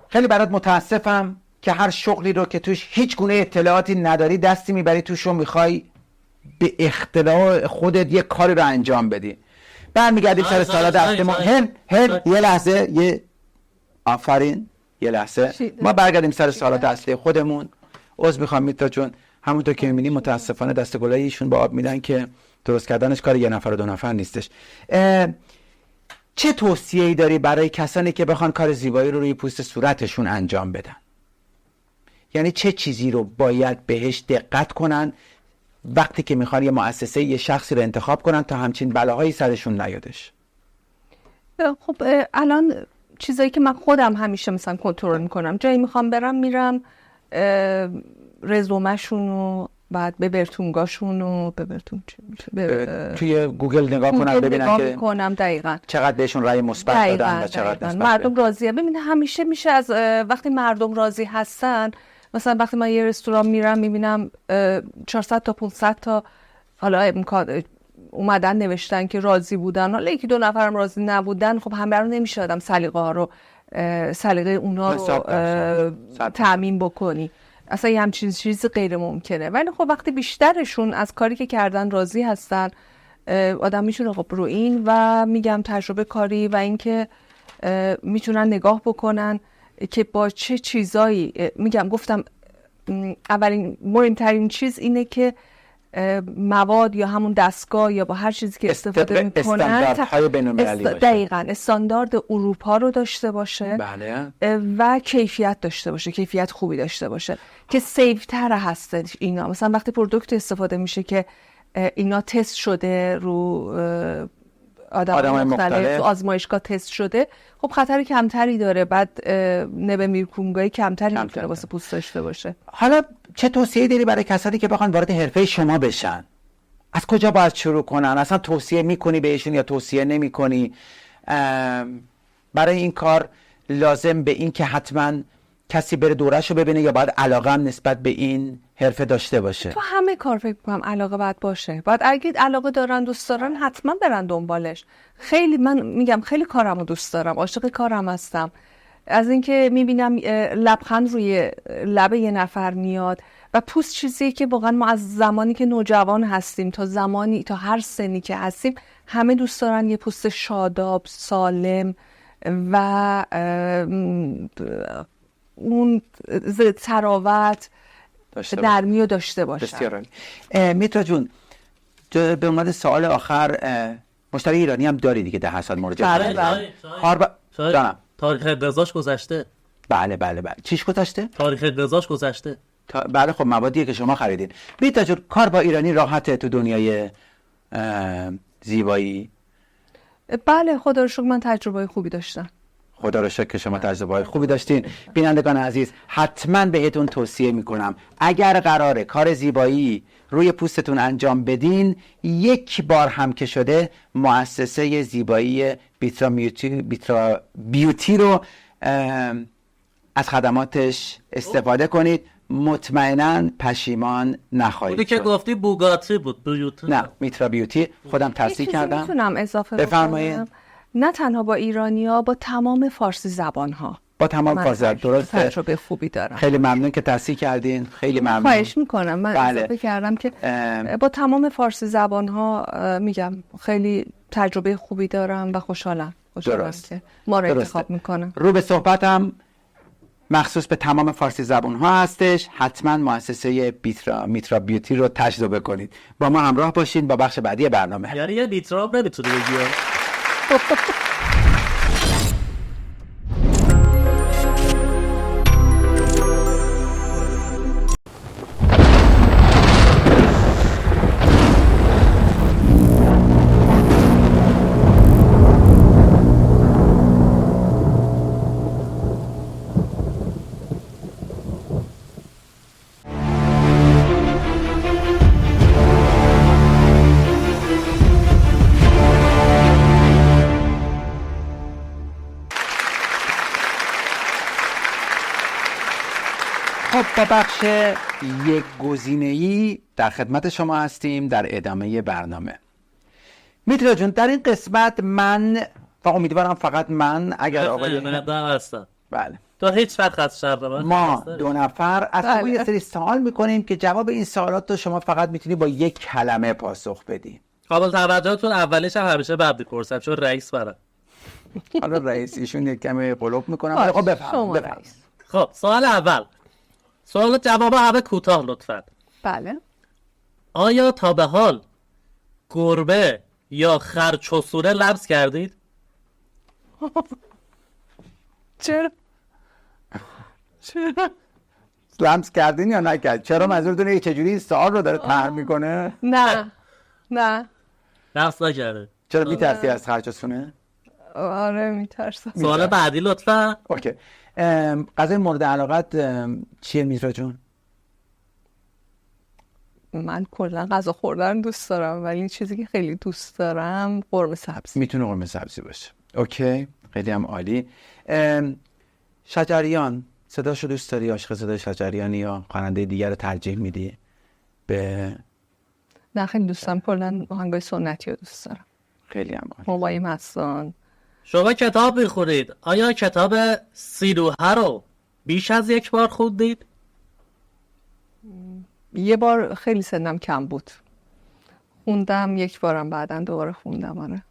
C: خیلی برات متاسفم که هر شغلی رو که توش هیچ گونه اطلاعاتی نداری دستی میبری توش رو میخوای به اختراع خودت یه کاری رو انجام بدی. برمیگردیم سر سالات اصلی ما. یه لحظه آفرین یه لحظه ما برگردیم سر سالات اصلی خودمون. عذر میخوام میترا جون، همونطور که میبینی متاسفانه دستگلای ایشون با آب میدن که درست کردنش کار 1 نفر و 2 نفر نیستش. چه توصیه‌ای داری برای کسانی که بخوان کار زیبایی رو روی پوست صورتشون انجام بدن؟ یعنی چه چیزی رو باید بهش دقت کنن وقتی که میخوان یه مؤسسه یه شخصی رو انتخاب کنن تا همچین بلاهایی سرشون نیادش؟
D: خب الان چیزایی که من خودم همیشه مثلا کنترل میکنم، جایی میخوام برم میرم رزومه‌شون بعد ببرتونگاشون و
C: توی گوگل نگاه کنم ببینن که
D: دقیقاً
C: چقدر بهشون رأی مثبت دادن و چقدر
D: مردم راضیه. ببین همیشه میشه از وقتی مردم راضی هستن، مثلا وقتی من یه رستوران میرم میبینم 400 تا 500 تا حالا امکان اومدن نوشتن که راضی بودن، حالا 1-2 نفرم راضی نبودن، خب همه رو نمیشه آدم سلیقه اونا رو تأمین بکنی، اصلا یه همچین چیزی غیر ممکنه. ولی خب وقتی بیشترشون از کاری که کردن راضی هستن، آدم میتونه خب رو این و میگم تجربه کاری و اینکه میتونن نگاه بکنن که با چه چیزایی، میگم گفتم اولین مهمترین چیز اینه که مواد یا همون دستگاه یا با هر چیزی که استفاده میکنن
C: استانداردهای بین‌المللی باشه.
D: دقیقاً استاندارد اروپا رو داشته باشه.
C: بله.
D: و کیفیت داشته باشه، کیفیت خوبی داشته باشه که سیفتر هست اینا. مثلا وقتی پروداکت استفاده میشه که اینا تست شده رو آدم‌های مختلف تو آزمایشگاه تست شده، خب خطر کمتری داره، بعد نب میرکونگای کمتری میتونه واسه پوست داشته باشه.
C: حالا چه توصیه داری برای کسانی که بخوان وارد حرفه شما بشن؟ از کجا باید شروع کنن؟ اصلا توصیه میکنی بهشون یا توصیه نمیکنی؟ برای این کار لازم به این که حتما کسی بره دورهشو ببینه یا باید علاقه هم نسبت به این حرفه داشته باشه؟
D: تو همه کار فکر کنم علاقه باید باشه. باید اگه علاقه دارن دوست دارن حتما برن دنبالش. خیلی من میگم خیلی کارمو دوست دارم، عاشق کارم هستم. از اینکه میبینم لبخند روی لب یه نفر میاد و پوست چیزی که واقعا ما از زمانی که نوجوان هستیم تا هر سنی که هستیم همه دوست دارن یه پوست شاداب، سالم و اون تراوت نرمی رو داشته باشه.
C: بسیار عالی. میترا جون، به عنوان سوال آخر، مشتری ایرانی هم داری دیگه 10 سال مراجعه
E: کردن؟ تاریخ رضاش گذشته.
C: بله. چیش گذشته؟
E: تاریخ رضاش گذشته.
C: بله خب موادیه که شما خریدین. میترا جون، کار با ایرانی راحته تو دنیای زیبایی؟
D: بله خدا رو شکر من تجربه خوبی داشتم.
C: خدا رو شکر که شما تجربه خوبی داشتین. بینندگان عزیز، حتما بهتون توصیه میکنم بی‌اگر قراره کار زیبایی روی پوستتون انجام بدین، یک بار هم که شده مؤسسه زیبایی بیترا بیوتی رو از خدماتش استفاده کنید. مطمئناً پشیمان نخواهید
E: بودی که گفتی بوگاتی بود بیوتی؟
C: نه، میترا بیوتی خودم تصدیح کردم.
D: میتونم اضافه
C: بفرمایید.
D: نه تنها با ایرانی‌ها، با تمام فارسی زبان‌ها.
C: با تمام فارسی زبان. درسته.
D: تجربه خوبی دارم.
C: خیلی ممنون که تصحیح کردین. خیلی ممنون.
D: خواهش میکنم. من
C: بله.
D: اضافه کردم که با تمام فارسی زبان‌ها میگم خیلی تجربه خوبی دارم و خوشحالم که ما رو انتخاب میکنم.
C: رو به صحبتم مخصوص به تمام فارسی زبان‌ها هستش. حتما مؤسسه میترا بیوتی رو تجربه کنید. با ما همراه باشین با بخش بعدی برنامه.
E: یعنی یه میترا نمیتونه بگیره.
C: با بخش یک گزینه‌ای در خدمت شما هستیم در ادامه برنامه. میترا جون، در این قسمت من و امیدوارم فقط من، اگر آقای
E: من هستم.
C: بله،
E: تو هیچ وقت خط شرط من
C: ما دو نفر از شما
D: بله.
C: یه سری سوال میکنیم که جواب این سوالات رو شما فقط میتونی با یک کلمه پاسخ بدی.
E: قابل توجهتون اولیش هم همیشه ببدی پرسم چون رئیس برم.
C: حالا رئیس ایشون یک کمی قلوب میکنم.
D: باش،
C: خب بفهم.
D: شما رئیس.
E: خب سوال اول، سوال جواب همه کوتاه لطفا.
D: بله.
E: آیا تا به حال گربه یا خرچوسوره لمس کردید؟
D: چرا؟
C: لمس کردین یا نکرد؟ چرا منظورتونه چجوری این سوال رو داره طرح میکنه؟
D: نه نه.
E: لمس نکرده.
C: چرا میترسی از خرچوسونه؟
D: آره میترسم.
E: سوال بعدی لطفا.
C: اوکی. غذای مورد علاقت چیه میترا جون؟
D: من کلا غذا خوردن دوست دارم، ولی این چیزی که خیلی دوست دارم قرمه سبز.
C: میتونه قرمه سبزی باشه. اوکی، خیلی هم عالی. شجریان، صداشو دوست داری؟ عاشق صدای شجریانی یا خواننده دیگر رو ترجیح میدی به؟
D: نه خیلی دوست دارم، کلا آهنگای سنتی رو دوست دارم.
C: خیلی هم عالی.
D: موبای مستان.
E: شما کتاب میخونید، آیا کتاب سیروها رو بیش از یک بار خوندید؟
D: یه بار خیلی سنم کم بود خوندم، یک بارم بعدن دوباره خوندم. آره.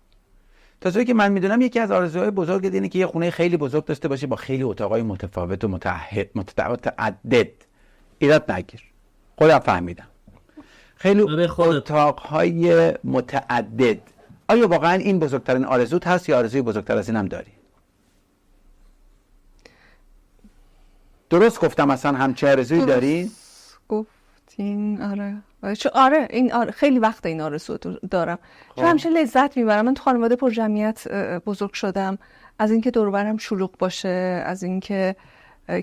C: تا جایی که من میدونم یکی از آرزوهای بزرگ اینه که یه خونه خیلی بزرگ داشته باشی با خیلی اتاقای متفاوت و متعدد. ایراد نگیر، خودم فهمیدم. خیلی اتاقهای متعدد. آیا واقعا این بزرگترین آرزوت هست یا آرزوی بزرگتر از این هم داری؟ درست گفتم اصلا همچه آرزویی داری؟
D: گفتین آره. آره این خیلی وقت این آرزو دارم. چون همیشه لذت میبرم. من تو خانواده پر جمعیت بزرگ شدم، از اینکه دور و برم شلوغ باشه، از اینکه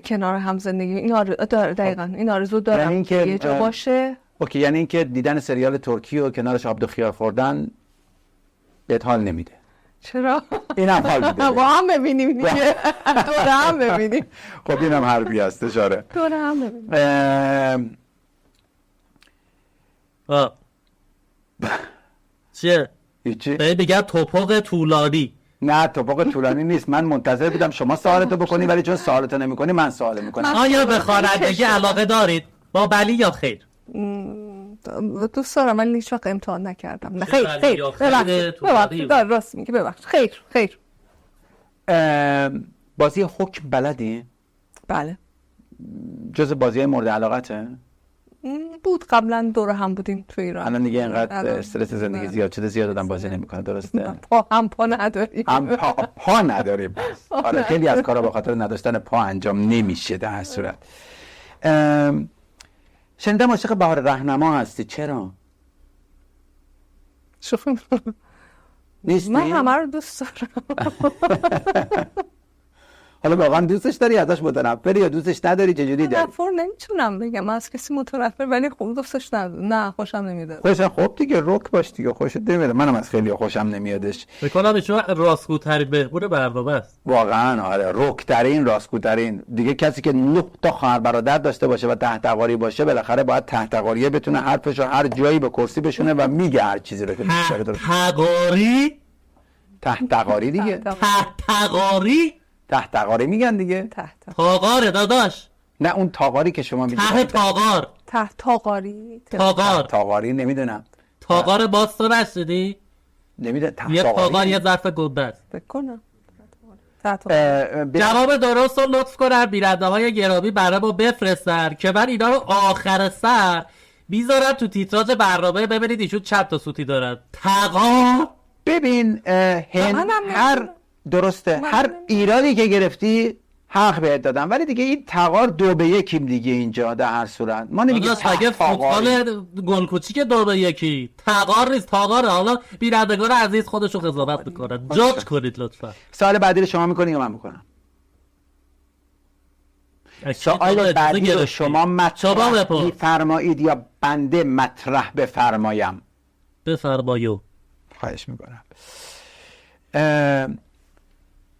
D: کنار هم زندگی. این دقیقاً این آرزو دارم،
C: یعنی اینکه
D: یه جا باشه.
C: اوکی، یعنی اینکه دیدن سریال ترکی و کنارش آب دو خیار خوردن بهت حال نمیده.
D: چرا؟
C: این هم حال میده.
D: با هم ببینیم دیگه. دور هم ببینیم.
C: خب این هم حرفی هستش. آره.
D: دور هم ببینیم.
E: چیه؟
C: هیچی؟
E: بگه توپق طولانی.
C: نه توپق طولانی نیست. من منتظر بودم شما سوالتو بکنی، ولی چون سوالتو نمی‌کنی من سوال میکنم.
E: آیا به خوانندگی علاقه دارید؟ با بلی یا خیر؟
D: دوست دارم ولی هیچ وقت امتحان نکردم. نه خیر ببخشید راست میگه، ببخشید خیر.
C: بازی حکم بلدی؟
D: بله.
C: جز بازی مورد علاقته؟
D: بود قبلا دور هم بودیم تو ایران.
C: الان دیگه اینقدر استرس زندگی زیاد شده، زیاد آدم بازی نمیکنه. درسته؟
D: پا نداریم.
C: پا نداریم. آره خیلی از کارا به خاطر نداشتن پا انجام نمیشه. در هر صورت شنیدم عاشق بهار رهنما هستی. چرا؟ نیستی؟
D: من همه رو دوست دارم.
C: حالا واقعا دوستش داری، ازش متنفری یا دوستش نداری؟ چجوری داری؟
D: متنفر نمیتونم بگم، من از کسی متنفر ولی خوب دوستش نه خوشم نمیاد.
C: خوشم خب دیگه رک باش دیگه، خوشت نمیاد. منم از خیلی خوشم نمیادش.
E: فکر کنم ایشون راستگوترین بهبود برنامه است.
C: واقعا آره، رک‌ترین راستگوترین. دیگه کسی که 9 تا خواهر برادر داشته باشه و تحتقاری باشه بالاخره باید تحتقاریه بتونه حرفشو هر جایی به کرسی بشونه و میگه هر چیزی رو که دوست داره.
E: تحتقاری
C: دیگه. تحتقاری میگن دیگه.
E: تاقاره داداش.
C: نه اون تاقاری که شما میگید. تاقاری نمیدونم.
E: تاقار باز تو نشدی؟
C: نمیدونم.
E: یه تاقار یه ظرف گنده است.
D: بکنم.
E: جواب درست رو لطف کنن بیننده های گرامی برای ما بفرستن که من اینا رو آخر سر بیذارم تو تیتراژ برنامه، ببینید ایشون چند تا سوتی دارن. تاقار.
C: ببین هر درسته، هر ایرادی که گرفتی حق بهت دادم، ولی دیگه این تقار 2-1 دیگه اینجا. در هر صورت ما نمیگیم
E: فوتبال گل کوچیک 2-1 تقار نیست، تاقاره. حالا بینندگان عزیز خودشون قضاوت میکنن، جاج کنید لطفا.
C: سوال بعدی رو شما میکنی یا من میکنم؟ سوال بعدی رو شما مطرح بفرمایید یا بنده مطرح بفرمایم؟
E: بفرمایو.
C: خواهش میکنم.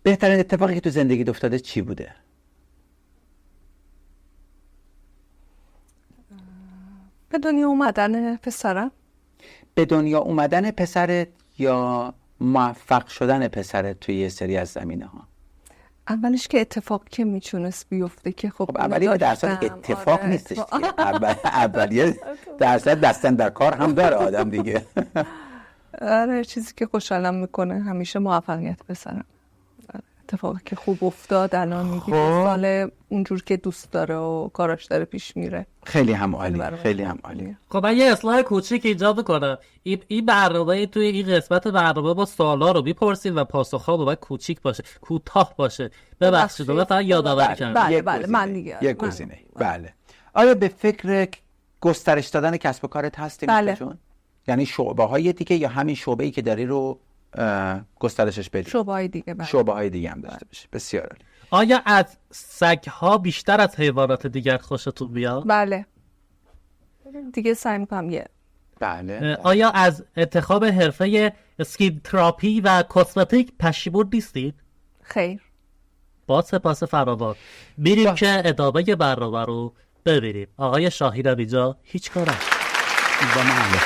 C: بهترین اتفاقی که تو زندگی افتاده چی بوده؟
D: به دنیا اومدن پسرم.
C: به دنیا اومدن پسرت یا موفق شدن پسرت توی یه سری از زمینه ها؟
D: اولش که اتفاق که میتونست بیفته که خب
C: اولی به درصد اتفاق نیستش دیگه. اولیه درصد دستن در کار هم داره آدم دیگه.
D: آره چیزی که خوشحالم میکنه همیشه موفقیت پسرم. اتفاقی که خوب افتاد الان میگی سال اونجور که دوست داره و کاراش داره پیش میره.
C: خیلی هم عالی، خیلی هم عالی.
E: خب من یه اصلاح کوچیک ایجاد کنم. این برنامه توی این قسمت برنامه با سوالا رو میپرسید و پاسخ‌ها باید کوچیک باشه، کوتاه باشه. ببخشید مثلا یادآوری کردم.
D: بله من دیگه
C: یک گزینه. بله. آیا به فکر گسترش دادن کسب و کارت هستی میشون؟ یعنی شعبه‌های دیگه یا همین شعبه‌ای که داری رو گسترشش بدی؟
D: شعبه‌های دیگه. بله.
C: شعبه‌های دیگه هم داشته باشه. بسیار عالی.
E: آیا از سگ‌ها بیشتر از حیوانات دیگر خوشتون میاد؟
D: بله. دیگه سعی می‌کنم
C: بله.
E: آیا از انتخاب حرفه اسکین تراپی و کسمتیک پشیمون نیستید؟
D: خیر.
E: با سپاس فراوان. میریم که ادامه برنامه رو ببینیم. آقای شاهین هم اینجا هیچ کار است.
C: با من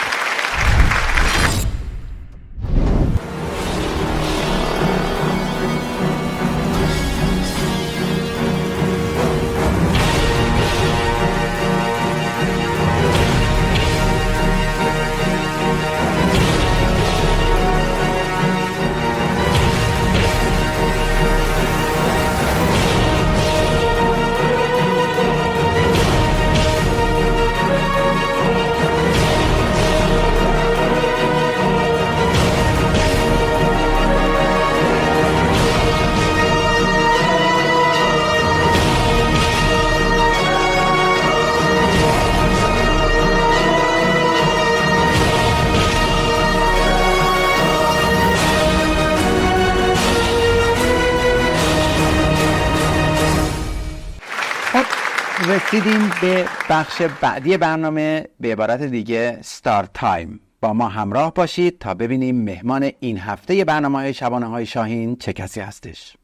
C: رسیدیم به بخش بعدی برنامه، به عبارت دیگه ستار تایم. با ما همراه باشید تا ببینیم مهمان این هفته برنامه‌های شبانه‌های شاهین چه کسی هستش.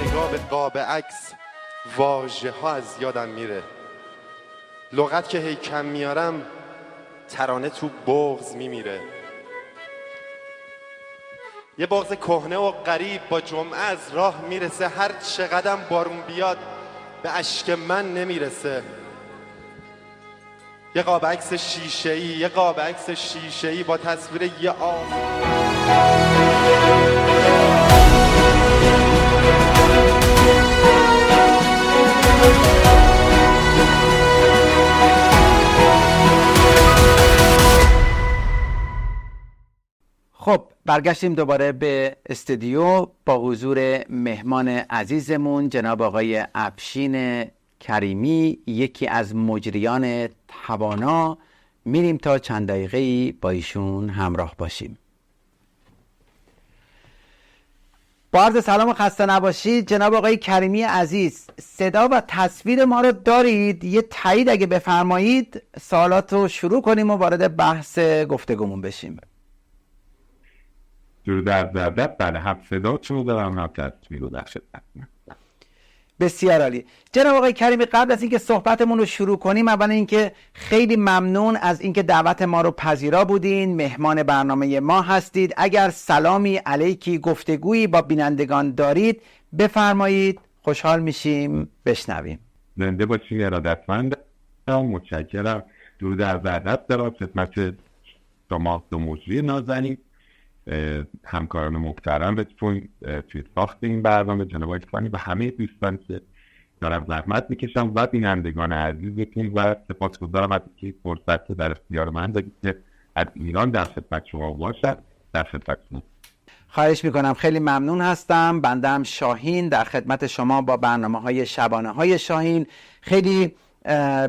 G: نگاه به قاب عکس واژه ها از یادم میره، لغت که هی کم میارم ترانه تو بغض میمیره. یه بغض کهنه و غریب با جمعه از راه میرسه، هر چقدر بارون بیاد به اشک من نمیرسه. یه قاب عکس شیشه‌ای، یه قاب عکس شیشه‌ای با تصویر یه آب.
C: خب برگشتیم دوباره به استودیو با حضور مهمان عزیزمون جناب آقای افشین کریمی، یکی از مجریان توانا. میریم تا چند دقیقه‌ای با ایشون همراه باشیم. با عرض سلام و خسته نباشید جناب آقای کریمی عزیز، صدا و تصویر ما رو دارید؟ یه تایید اگه بفرمایید سوالات رو شروع کنیم و وارد بحث گفتگومون بشیم.
H: درود در ضربت. بله، هم صداتون رو دارم هم تصویر رو در خدمت.
C: بسیار عالی. جناب آقای کریمی، قبل از اینکه صحبتمون رو شروع کنیم، اولا اینکه خیلی ممنون از اینکه دعوت ما رو پذیرا بودین، مهمان برنامه ما هستید. اگر سلامی علیکی گفتگویی با بینندگان دارید بفرمایید، خوشحال میشیم بشنویم.
H: زنده باشید، ارادتمند، متشکرم. درود در ضربت دارم خدمت شما دو مجری نازنین، همکاران محترم بهتون توی ساخت این برنامه، جناب آقای فانی و همه دوستان که دارم زحمت میکشم و بینندگان عزیزتون، و سپاسگزارم از اینکه فرصت در اختیار من دادید که از ایران در خدمت شما باشم. در خدمتتون.
C: خواهش میکنم، خیلی ممنون هستم. بنده هم شاهین در خدمت شما با برنامه‌های شبانه‌های شاهین. خیلی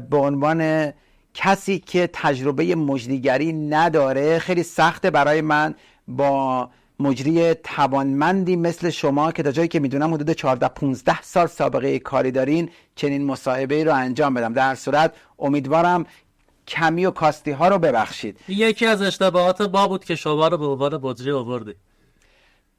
C: به عنوان کسی که تجربه مجریگری نداره خیلی سخته برای من با مجری توانمندی مثل شما که تا جایی که میدونم حدود 14-15 سال سابقه کاری دارین چنین مصاحبه‌ای رو انجام بدم. در صورت امیدوارم کمی و کاستی ها رو ببخشید.
E: یکی از اشتباهات ما بود که شما رو به عنوان مجری آوردیم.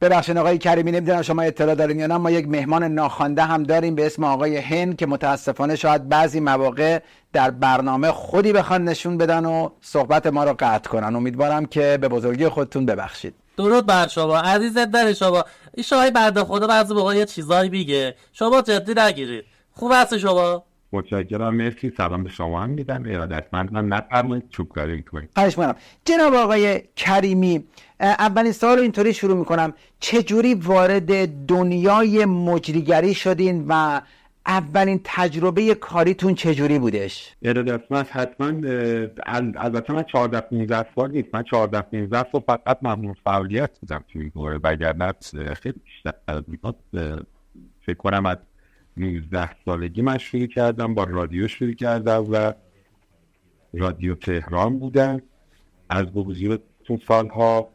C: ببخشید آقای کریمی، نمیدونم شما اطلاع دارین یا نه، ما یک مهمان ناخوانده هم داریم به اسم آقای هند که متاسفانه شاید بعضی مواقع در برنامه خودی بخوان نشون بدن و صحبت ما رو قطع کنن. امیدوارم که به بزرگی خودتون ببخشید.
E: درود بر شما عزیز دل شما. این شما بنده خدا بعضی موقع یه چیزایی میگه، شما جدی نگیرید. خوب هست شما؟
H: متشکرم، مرسی. سلام به شما هم میدم. ارادتمندم، نفرمایید چوب کاری میکنید.
C: خواهش می‌کنم. جناب آقای کریمی، اولین سوال رو اینطوری شروع میکنم: چجوری وارد دنیای مجریگری شدین و اولین تجربه کاریتون چجوری بودش؟
H: ارادتمند، حتما. البته من 14-15 سال نیست، من 14-15 سال فقط ممنون فعالیت بودم توی این دوره، وگرنه خیلی بیشتر از فکر کنم از 19 سالگی من شروع کردم، با رادیو شروع کردم و رادیو تهران بودم از بزرگتون سالها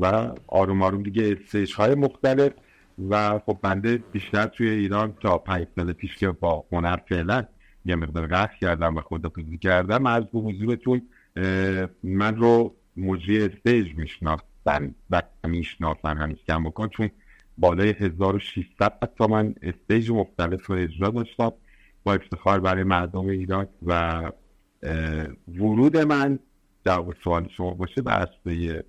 H: و آروم آروم دیگه استیج های مختلف. و خب بنده بیشتر توی ایران تا 5 سال پیش که با هنر فعلا یه مقدار قطع کردم و خداحافظی کردم، از حضورتون من رو مجری استیج میشناختن و میشناختن هنوز کم بکن، چون بالای 1600 تا من استیج مختلف رو اجرا داشتم با افتخار برای مردم ایران. و ورود من در سوال شما باشه به اصله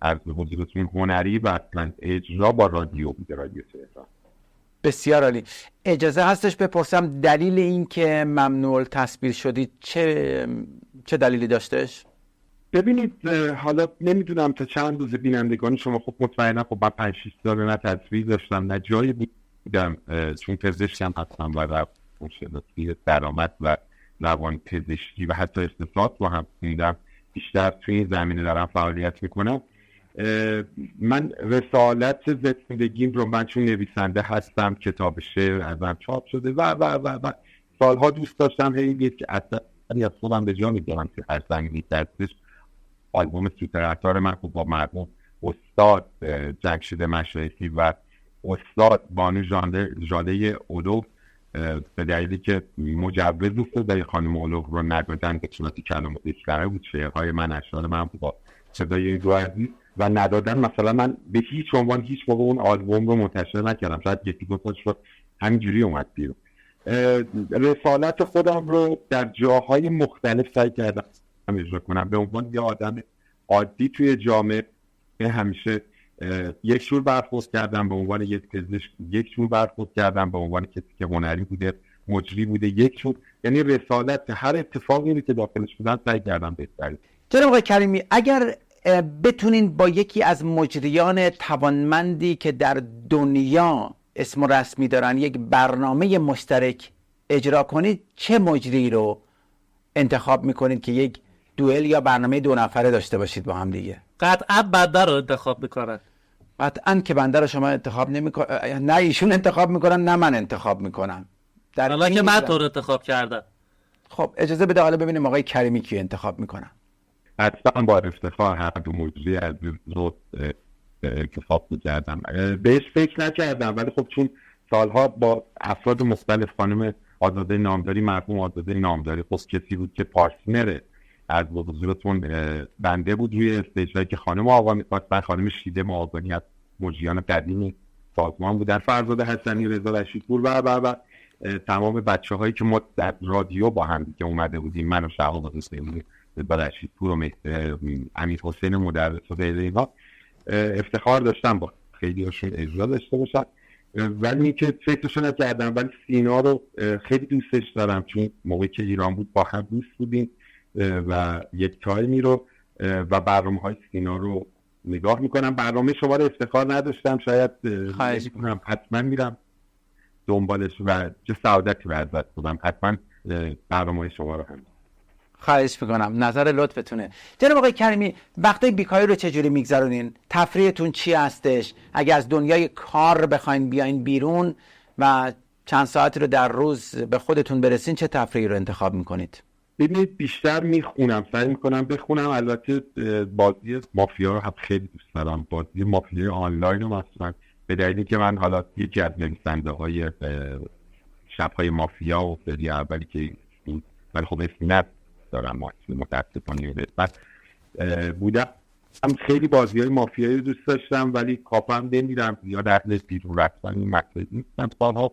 H: از حضورتون هنری و اصلا اجرا با رادیو بوده، رادیو تهران.
C: بسیار عالی. اجازه هستش بپرسم دلیل این که ممنوع التصویر شدید چه دلیلی داشتش؟
H: ببینید، حالا نمیدونم تا چند روز بینندگان شما خب مطمئنا خب من 5-6 سال نه تصویر داشتم نه جایی بودم، چون پزشکم هستم و روانشناسی درآمد و روان پزشکی و حتی اقتصاد رو هم خوندم، بیشتر توی این زمینه دارم فعالیت میکنم. من رسالت زندگیم رو من چون نویسنده هستم، کتاب شعر ازم چاپ شده و سالها دوست داشتم هی که اثری از خودم به جا میذارم که هر زمینی درستش. آلبوم سوترعطار من خب با مرحوم استاد جمشید مشایخی و استاد بانو ژاله اولو به دلیلی که مجوز افتاد خانم اولو رو ندادن به صورت کلمات اشتراکی بود، شعرهای من اشعار من با صدای این دو عزیز و ندادن، مثلا من به هیچ عنوان هیچ موقع اون آلبوم رو منتشر نکردم، شاید یکی دو تاش رو همینجوری اومد بیرون. رسالت خودم رو در جاهای مختلف سعی کردم اجرا کنم به عنوان یه آدم عادی توی جامعه. همیشه یک جور برخورد کردم به عنوان یک پزشک، یک جور برخورد کردم به عنوان کسی که هنری بوده، مجری بوده، یک جور، یعنی رسالت هر اتفاقی که داخلش بودن سعی کردم بهتری.
C: جناب آقای کریمی، اگر بتونین با یکی از مجریان توانمندی که در دنیا اسم و رسمی دارن یک برنامه مشترک اجرا کنید، چه مجری رو انتخاب میکنید که یک دوئل یا برنامه 2 نفره داشته باشید با هم دیگه؟
E: قطعا بنده رو انتخاب میکنن.
C: قطعا که بنده رو شما انتخاب نمیکنن، نه ایشون انتخاب میکنن نه من انتخاب میکنم.
E: حالا که من تو رو انتخاب کردم.
C: خب اجازه بده حالا ببینیم آقای کریمی کی انتخاب میکنن.
H: حتما با افتخار هر دو مجری از رو انتخاب میکردم. بهش فکر نکردم، ولی خب چون سالها با افراد مختلف، خانم آزاده نامداری، مرحوم آزاده نامداری خب کسی بود که پارتنر از بزرگتون بنده بود روی استیج‌هایی که خانم آقا می‌خواست و خانم شیده معاونی از مجریان قدیمی سازمان بودن، فرزاد حسنی، رضا رشیدپور و تمام بچه‌هایی که ما در رادیو با هم دیگه اومده بودیم، من و شهاب حسینی، رضا رشیدپور و امیر حسین مدرس و غیره اینا، افتخار داشتم با خیلی هاشون اجرا داشته باشم. ولی این که فکرشو نکردم، ولی سینا رو خیلی دوستش دارم، چون موقعی که ایران بود با هم دوست بودیم و یک تایمی رو و برنامه‌های سینا رو نگاه میکنم. برنامه شما رو افتخار نداشتم، شاید نمی‌دونم، حتما میرم دنبالش و چه سعادتی ازت بودم. حتما برنامه شما رو هم
C: خواهش میکنم، نظر لطفتونه. جناب آقای کریمی، وقتای بیکاری رو چجوری میگذرونین؟ تفریحتون چی هستش؟ اگه از دنیای کار بخواین بیاین بیرون و چند ساعتی رو در روز به خودتون برسین، چه تفریحی رو انتخاب میکنید؟
H: ببینید، بیشتر میخونم، سعی میکنم بخونم. البته بازی مافیا رو هم خیلی دوست دارم، بازی مافیا آنلاین رو مثلا، به دلیلی که من حالا یکی از نویسنده های شب‌های مافیا و سری اولی که بود، ولی خب اسمی دارم متاسفانه. بعد بودم هم خیلی بازی‌های مافیایی رو دوست داشتم، ولی کاپو هم نمیرم زیاد، اهل بیرون رفتن این مسائل نیستم سالها،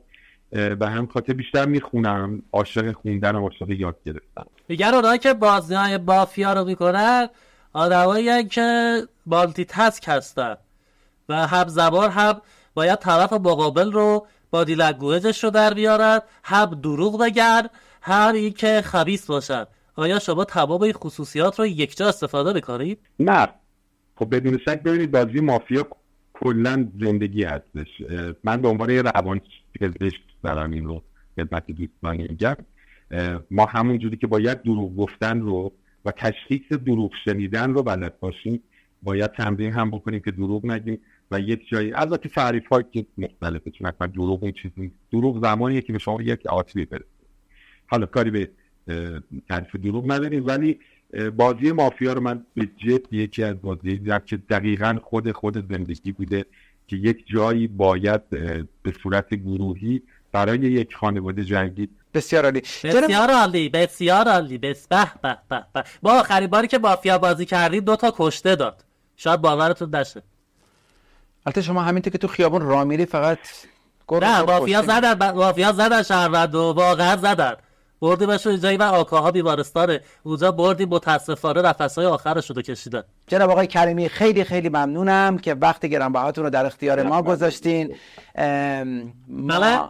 H: به هم خاطر بیشتر میخونم، عاشق خوندن و عاشق یاد گرفتن.
E: دیگر اونایی که بازی‌های مافیا رو میکنن آدمایی که مالتی تاسک هستن و هم زبان هم باید طرف مقابل رو بادی لنگویجش رو در بیارن، هم دروغ بگن، هم این که خبیث باشن. آیا شما تمام این خصوصیات رو یکجا استفاده میکنید؟
H: نه، خب بدون شک ببینید بازی مافیا کلا زندگی هستش. من به عنوان یه روانپزشک دارم این رو خدمت دوستان میگم. ما همون جوری که باید دروغ گفتن رو و تشخیص دروغ شنیدن رو بلد باشیم، باید تمرین هم بکنیم که دروغ نگیم و یک جایی البته تعریف‌هایی که مختلفه، چون اصلا دروغ این چیزی، دروغ زمانیه که به شما یک آتیبی برسه. حالا کاری به تعریف دروغ نداریم، ولی بازی مافیا رو من به جد یکی از بازی دیدم که دقیقاً خود زندگی بوده که یک جایی باید به صورت گروهی برای یک خانواده جنگید.
C: بسیار عالی.
E: بسیار عالی، بسیار عالی. به به به به. ما آخرین باری که مافیا بازی کردیم 2 تا کشته داد. شاید باورتون نشه.
C: البته شما همینطور که تو خیابون راه میری فقط
E: نه، مافیا زدن شهروند و واقعا زدن. بردیمشون اینجا و آکاها بیمارستانه، اونجا بردیم، متاسفانه نفسهای آخرش رو کشیدن.
C: جناب آقای کریمی خیلی خیلی ممنونم که وقت گرانبهاتون رو در اختیار ما گذاشتین.
E: بله؟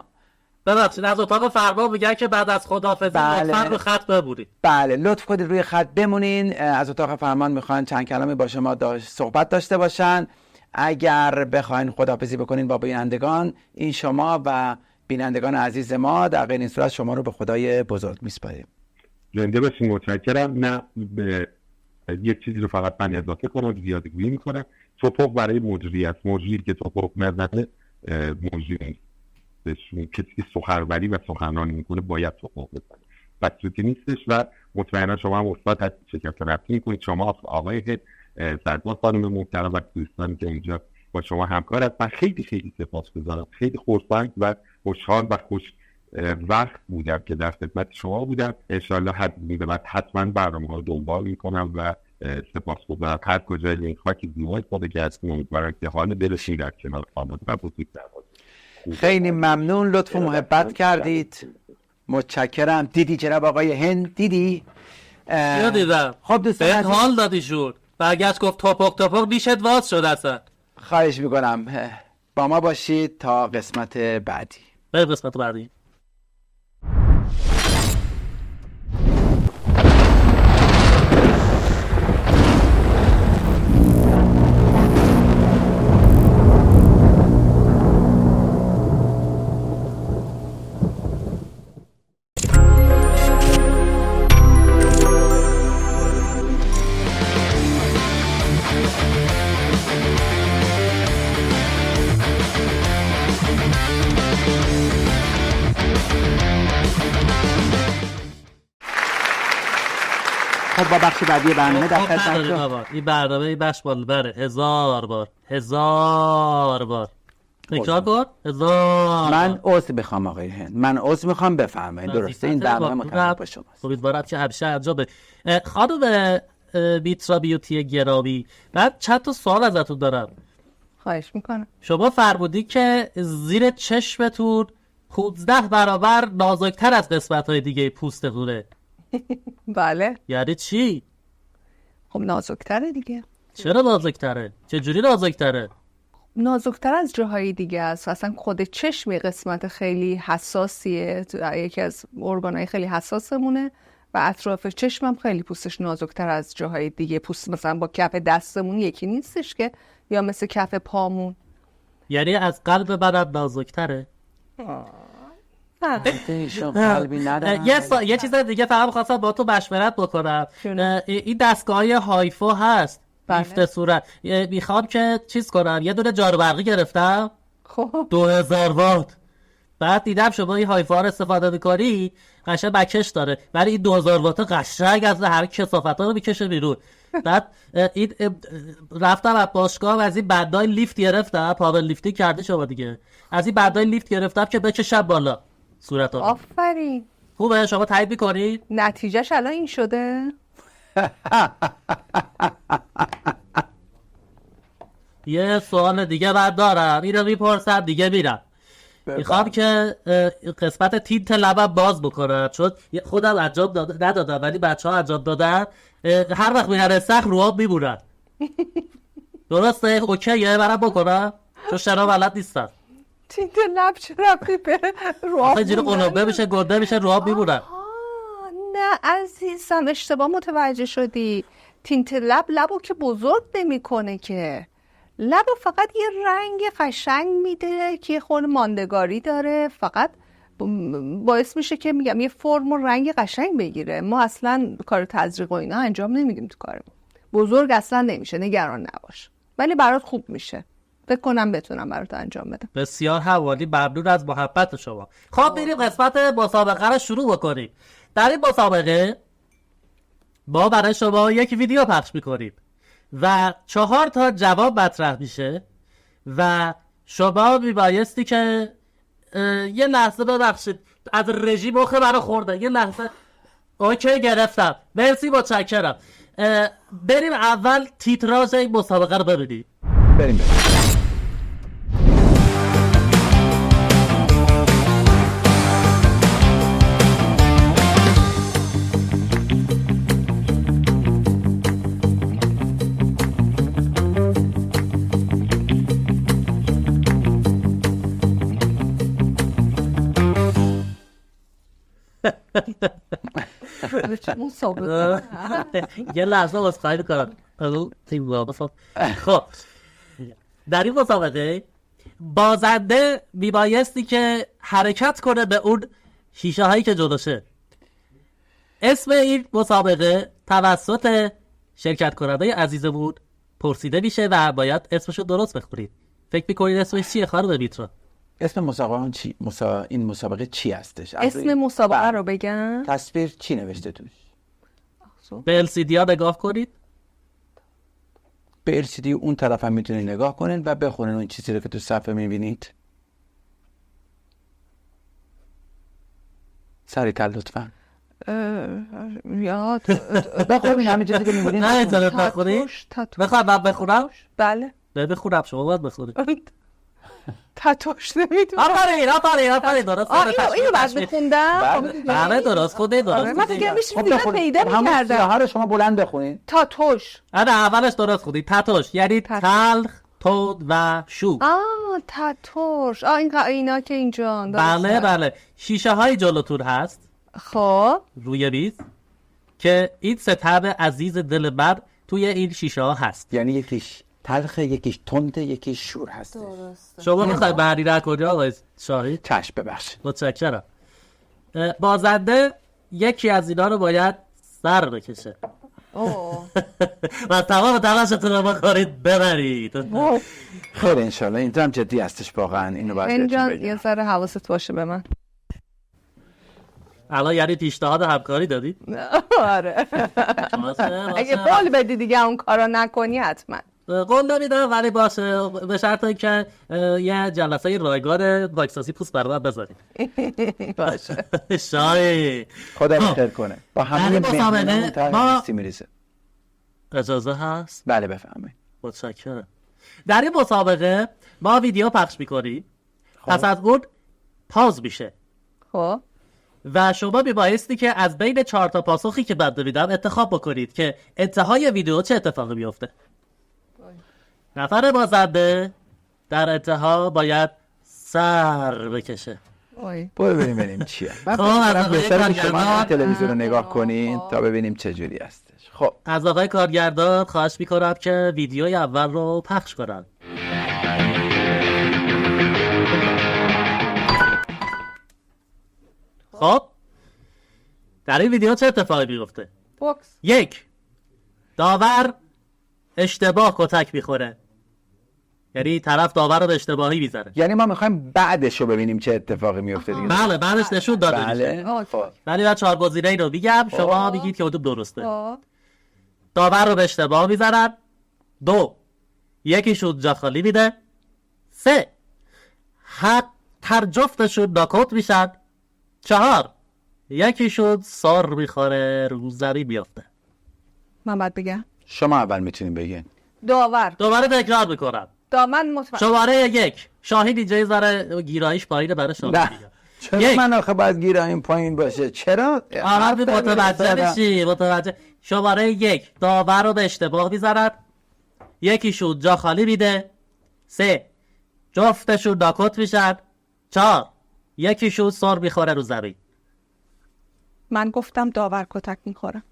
E: ببخشید از اتاق فرمان میگن که بعد از خداحافظی لطفاً رو خط بمونید.
C: بله، لطف کنید روی خط بمونین. از اتاق فرمان میخوان چند کلمه با شما صحبت داشته باشن. اگر بخواین خداحافظی بکنین با بینندگان، این شما و بینندگان عزیز ما، در غیر این صورت شما رو به خدای بزرگ میسپاریم.
H: زنده باشین، متشکرم. نه یک چیزی رو فقط من اضافه کنم، زیاده گویی میکنم. توپق برای مجری است، مجری که توپق نزنه مجری نیست. کسی که سخنوری و سخنرانی میکنه باید توپق بزنه، بسیطی نیستش. و مطمئنا شما هم استاد هستید، شرکت رفتی میکنید. شما آقای سردار خانم محترم و دوستانی که اینجا با شما همکار هست، من خیلی خیلی سپاسگزارم. خیلی خرسند و خوشحال و خوش وقت بودم که در خدمت شما بودم. انشالله حتما برنامه رو دنبال میکنم و سپاسگزارم. هر کجای این خاک زیبای خود گردیم، امیدوارم که حال دلشون در کنار خانواده و بزرگتر باشه.
C: خیلی ممنون، لطف و محبت کردید. متشکرم. دیدی جناب آقای هند؟ دیدی؟
E: یا دیدم.
C: خب دوستان
E: به حال دادی شد. برگشت گفت توپق نیشت واز شد اصلا.
C: خواهش میکنم با ما باشید تا قسمت بعدی.
E: به قسمت بعدی.
C: خب با بخش بعدی برنامه در خدمتتون.
E: این برنامه بخش بالبره 1000 بار تکرار کن. 1000
C: من عذر میخوام آقای هند، من عذر میخوام، بفرمایید. درسته این برنامه متعلق به شماست.
E: امیدوارم که همیشه انجام خانم بیترا بیوتی گرامی، بعد چند تا سوال ازتون دارم.
D: خواهش میکنم.
E: شما فرمودی که زیر چشمتون 15 برابر نازکتر از قسمت‌های دیگه پوستتونه.
D: بله.
E: یعنی چی؟
D: خب نازکتره دیگه.
E: چرا نازکتره؟ چجوری نازکتره؟
D: نازکتر از جاهای دیگه است. اصلا خود چشم قسمت خیلی حساسیه، یکی از ارگانهای خیلی حساسمونه و اطراف چشمم خیلی پوستش نازکتر از جاهای دیگه. پوست مثلا با کف دستمون یکی نیستش که، یا مثل کف پامون.
E: یعنی از قلب بدن نازکتره؟ یه چیز دیگه فقط خواستم با تو مشورت بکنم. این دستگاه هایفو هست، لیفت صورت، میخوام که چیز کنم. یه دونه جارو برقی گرفتم،
D: خب
E: 2000 وات. بعد دیدم شما این هایفو رو استفاده میکنی، قشنگ بکش داره، ولی این 2000 وات قشنگ از هر کثافتا رو میکشه بیرون. بعد این رفتم از باشگاه و از این بندای لیفت گرفتم، پاور لیفتی کرده شما دیگه، از این بندای لیفت گرفتم که بکشم بالا صورت‌ها.
D: آفرین.
E: خوبه شما تایید میکنید؟
D: نتیجهش الان این شده؟
E: یه سوال دیگه بعد دارم، اینو میپرسم دیگه میرم. میخوام که قسمت تینت لبم باز بکنم، چون خودم انجام ندادم ولی بچه ها انجام دادن. هر وقت میرن استخر رو آب میمونن. درسته؟ اوکیه برام بکنم؟ چون شنا بلد نیستم.
D: تینت لب چه ربطی به رو آب
E: اینجوری قلمبه میشه، گنده میشه، رو آب میمونن.
D: نه عزیزم اشتباه متوجه شدی. تینت لبو که بزرگ نمیکنه که، لبو فقط یه رنگ قشنگ میده که خود ماندگاری داره، فقط باعث میشه که میگم یه فرم و رنگ قشنگ بگیره. ما اصلا کار تزریق و اینا انجام نمیدیم تو کارمون. بزرگ اصلا نمیشه، نگران نباش، ولی برات خوب میشه. فکر کنم بتونم برات انجام بدم.
E: بسیار حوالی، ممنون از محبت شما. خب بریم قسمت مسابقه رو شروع بکنیم. در این مسابقه ما برای شما یک ویدیو پخش میکنیم و 4 تا جواب مطرح میشه و شما میبایستی که یه لحظه ببخشید از رژی مخه برای خورده، یه لحظه. اوکی گرفتم، مرسی متشکرم. بریم اول تیتراژ این مسابقه رو ببینیم.
C: بریم.
E: یه لحظه واسه کنم. خب در این مسابقه بازنده میبایستی که حرکت کنه به اون شیشه هایی که جلوشه. اسم این مسابقه توسط شرکت کننده عزیزمون پرسیده میشه و باید اسمشو درست بخونید. فکر میکنید اسمش چیه خانم میترا؟
C: اسم مسابقه چی؟ این مسابقه چی هستش؟
D: اسم مسابقه رو بگم؟
C: تصویر چی نوشته توش؟
E: به LCD ها نگاه کنید.
C: به LCD اون طرف هم میتونید نگاه کنین و بخونین اون چیزی رو که تو صفحه میبینید. سریع‌تر لطفاً.
D: یاد
C: بخونین همین چیزی که میبینید.
E: نه اینترنت بخونید. بخوام من بخونم؟
D: بله.
E: نه بخونم، شما باید بخونید.
D: تتوش نمیدونم.
E: آفرین درست.
D: اینو بعد بخوندم.
E: بله درست خونید.
D: من فکر می‌کردم دیگه پیدا
C: همون
D: می‌کردم.
C: سیاها رو شما بلند بخونید.
D: تاتوش.
E: نه اولش درست خونید. تاتوش یعنی تلخ، تود و شو.
D: تاتوش. اینا که اینجا.
E: بله. شیشه های جلوتون هست.
D: خب
E: روی میز که این 3 تب عزیز دل من توی این شیشه ها هست.
C: یعنی یکیش تلخه، یکیش تنده، یکیش شور هست.
E: شما میخواید بری نکنی آقای شاهی؟
C: چشم ببخشید.
E: متشکرم. بازنده یکی از اینا رو باید سر بکشه و تمام تلاشتون رو بکنید ببرید.
C: خیر انشالله. این هم جدی هستش واقعا. اینو باید
D: اینجا یه ذره حواست باشه به من.
E: الان یعنی پیشنهاد همکاری دادی؟
D: آره. اگه قول بدی دیگه اون کارا نکنی حتما.
E: قول نمیدم ولی باشه، به شرط که یه جلسه رایگان واکساسی پوست برام بذارید.
D: باشه.
E: شای
C: خدا خیر کنه. با همه مهمونمون ترهیستی میریزه.
E: اجازه هست؟
C: بله بفهمید.
E: متشکرم. در این مسابقه ما ویدیو پخش میکنیم. پس از اون پاز میشه.
D: خب
E: و شما میبایستی که از بین 4 تا پاسخی که من میدم انتخاب بکنید که انتهای ویدیو چه اتفاقی میفته. نفر بازنده در انتها باید سر بکشه.
C: برو ببینیم چیه. من بهتره که شما تلویزیون رو نگاه کنین تا ببینیم چه جوری هستش. خب
E: از آقای کارگردان خواهش میکنم که ویدیوی اول رو پخش کنن. خب در این ویدیو چه اتفاقی میفته؟ 1. داور اشتباه کتک میخوره، یعنی طرف داور رو به اشتباهی میزنه.
C: یعنی ما میخوایم بعدش رو ببینیم چه اتفاقی میفته دیگه.
E: بله بعدش نشون داده
C: میشه.
E: ولی من 4 گزینه رو میگم، شما میگید که کدوم درسته. داور رو به اشتباه میزنن. 2. یکیشون جا خالی میده. 3. هر جفتشون ناکوت میشن. 4. یکی شد سار میخوره رو زمین بیافته.
D: من باید بگم
C: شما اول میتونین بگین.
D: داور.
E: دوباره تکرار میکنم.
D: دامن مطمئن.
E: شماره 1 شاهد اینجا یه ذره گیرایش پایینه برای شاهد
C: نه
E: دیگه.
C: چرا
E: یک.
C: من آخه باید گیرم پایین باشه؟ چرا؟
E: آرام متوجه بشی متوجه. شماره 1 داور رو به اشتباه میزند. یکی شد جا خالی میده. 3 جفتشون ناکوت میشن. 4 یکی شد سر میخوره رو زمین.
D: من گفتم داور کتک میخوره.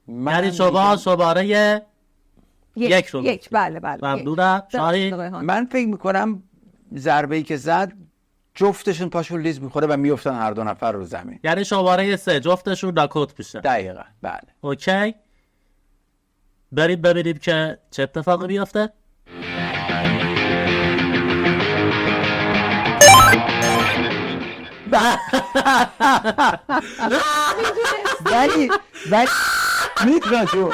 E: یعنی شما شماره 1 رو
D: یک. بله بله.
E: ممنونم. شاهین.
C: من فکر میکنم ضربه‌ای که زد جفتشون پاشون لیز میخوره و میفتن هر دو نفر رو زمین.
E: یعنی شماره 3 جفتشون ناکوت میشه.
C: دقیقا بله.
E: اوکی. بریم ببینیم که چه اتفاقی میافته.
C: ولی میترا جون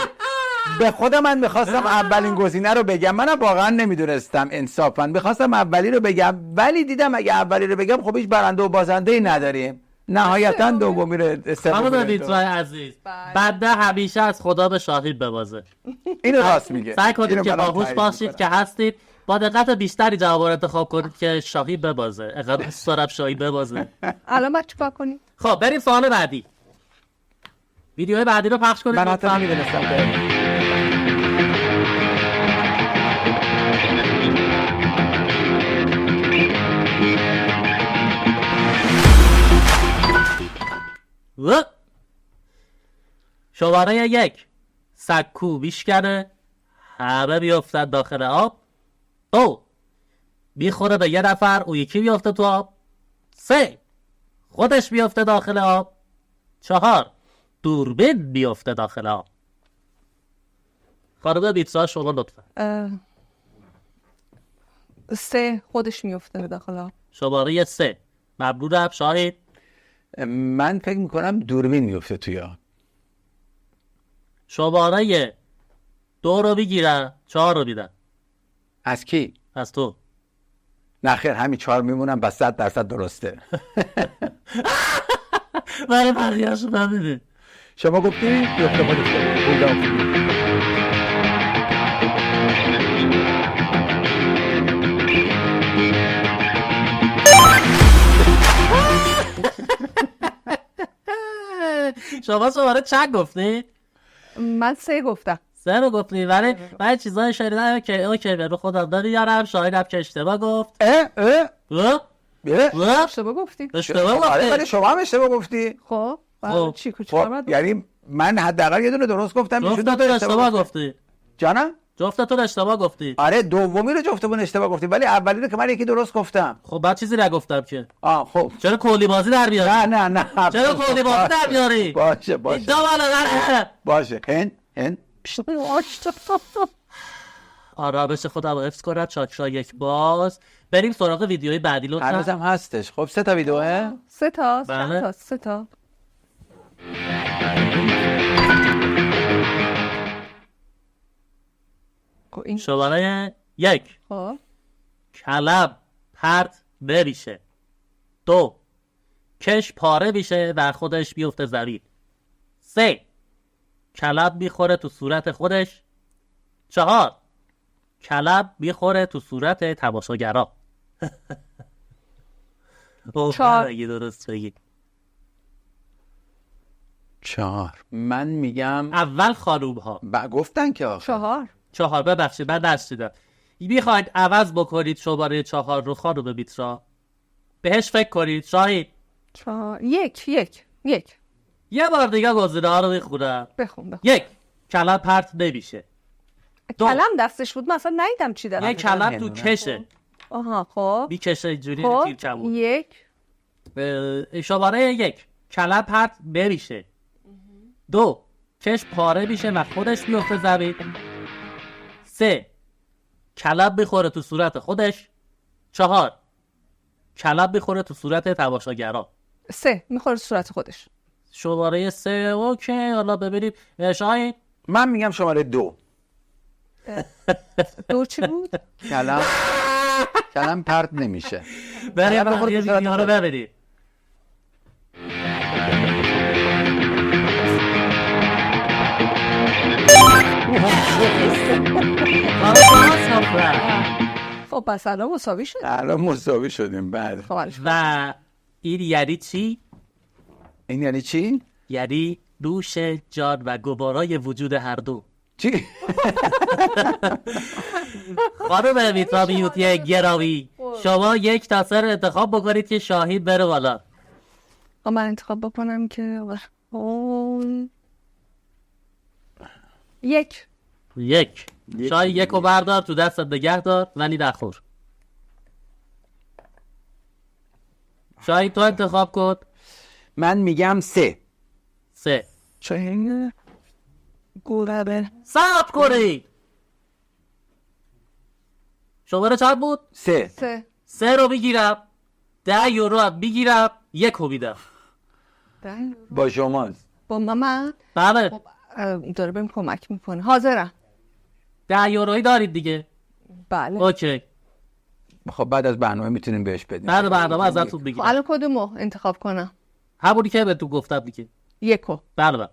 C: به خودم من میخواستم اولین گزینه رو بگم. منم واقعا نمیدونستم انصافا میخواستم اولی رو بگم ولی دیدم اگه اولی رو بگم خب هیچ برنده و بازنده ای نداریم. نهایتا دومی رو
E: خانم ویترای عزیز بنده همیشه از خدا به شاهین ببازه.
C: اینو راست میگه.
E: سعی کنید
C: اینو
E: که
C: منم
E: باهوش
C: تایید
E: باشید
C: میکنم.
E: که هستید. با دقت بیشتری جواب رو انتخاب کنید که شاهین ببازه. اگر دوست دارم شاهین ببازه.
D: الان باید چیکار کنیم؟
E: خب بریم سوال بعدی. ویدیوهای بعدی رو پخش کنید.
C: من حتی نمیدونستم که
E: شماره 1 سکو میشکنه همه بیافتن داخل آب. 2 میخوره به یه نفر اون یکی بیافته تو آب. 3 خودش بیافته داخل آب. 4 دوربین بیافته داخل آب. خانم بیتسا شما لطفا.
D: 3 خودش میفته داخل آب.
E: شماره 3 ممنونم. شاهید.
C: من فکر میکنم دوربین میفته توی آب.
E: شماره 2 رو میگیرن 4 رو میدن.
C: از کی؟
E: از تو.
C: نه خیر همین 4 میمونم و 100% درسته.
E: برای بقیه‌اشو ببینید.
C: شما گفتی بیفته خودش.
E: شما شماره چند گفتی؟
D: من 3 گفتم.
E: 3 رو گفتی ولی من چیزای شنیدم که اوکی به خودم نمیارم. شاهینم که اشتباه گفت.
D: اشتباه گفتی.
E: اشتباه
C: آره
E: گفتی.
C: ولی شما هم اشتباه گفتی.
D: خب
E: خب.
D: چیکار باید بکنم؟
C: یعنی من حداقل یه دونه درست گفتم. ایشون دو تا
E: جفتتون اشتباه
C: اشتباه
E: گفتی.
C: جانم؟
E: جفتتون اشتباه گفتی.
C: آره دومی رو جفتمون اشتباه گفتیم ولی اولی رو که من یکی درست گفتم.
E: خب بعد چیزی نگفتم که.
C: خب
E: چرا کلی بازی در میاری؟
C: نه
E: چرا کلی بازی در میاری؟
C: باشه
E: اینجا بالا
C: باشه هن
E: آرامش خودم رو حفظ کنم. چاکرا یک باز. بریم سراغ ویدیوی بعدی لطفا.
C: هنوزم هستش. خب 3 تا ویدیوه.
D: 3 تا.
E: بله.
D: چند تا؟ 3 تا. خب این
E: شماره 1
D: خب
E: کلم پرت بریشه. 2 کش پاره میشه و خودش بیفته زمین. 3 کلم میخوره تو صورت خودش. 4 کلم میخوره تو صورت تماشاگرا.
D: 4
E: اگه درست بگی.
C: 4 من میگم
E: اول خانوم ها
C: گفتن که آخه
D: 4
E: 4 ببخشید من نشیدم. میخواید عوض بکنید شماره 4 رو خانوم بیترا. بهش فکر کنید. شاهید
D: 4 1
E: یه بار دیگه گزینه ها رو میخونم.
D: بخون
E: 1 کلم پرت نمیشه.
D: کلم دستش بود من اصلا ندیدم چی داره.
E: یه کلم تو کشه
D: آها خب
E: میکشه اینجوری
D: خب
E: تیر کمون.
D: 1
E: شماره 1 کلم پرت نمیشه. 2 کش پاره میشه و خودش میفته زمین. 3 کلم میخوره تو صورت خودش. 4 کلم میخوره تو صورت تماشاگرا.
D: 3 میخوره صورت خودش.
E: شماره 3 اوکی. حالا ببینیم. شاهین
C: من میگم شماره 2
D: 2 چی بود؟
C: کلم پرت نمیشه.
E: بریم
C: کلم بخوره
E: بقیه
C: تو صورت
E: ویدیوها رو
C: خودش.
E: ببینیم.
D: خب پس الان مساوی شد.
C: الان مساوی شدیم. بعد
D: خب الان
E: و این یعنی چی؟
C: این یعنی چی؟
E: یعنی دوش جان و گوارای وجود هر دو.
C: چی؟
E: خانم میترامیوتی گرامی، شما 1 تا 0 انتخاب بکنید که شاهین بره بالا.
D: من انتخاب بکنم که 1.
E: 1. شاهین 1 رو بردار تو دستت نگه دار ولی نخور. شاهین تو انتخاب کن.
C: من میگم 3.
E: 3.
D: چه گوره
E: صبر کنید. شماره چند بود؟
C: 3.
E: 3 رو میگیرم، 10 یورو هم میگیرم، 1 رو میدم.
C: با شماست.
D: با من
E: بله.
D: داره بهم کمک میکنه. حاضرم.
E: 10 یورویی دارید دیگه.
D: بله.
E: اوکی.
C: خب بعد از برنامه میتونیم بهش بدیم.
E: بعد برنامه ازتون
D: خب
E: بگیرم.
D: الان کدومو انتخاب کنم؟
E: همونی که به تو گفتم دیگه.
D: 1.
E: بله.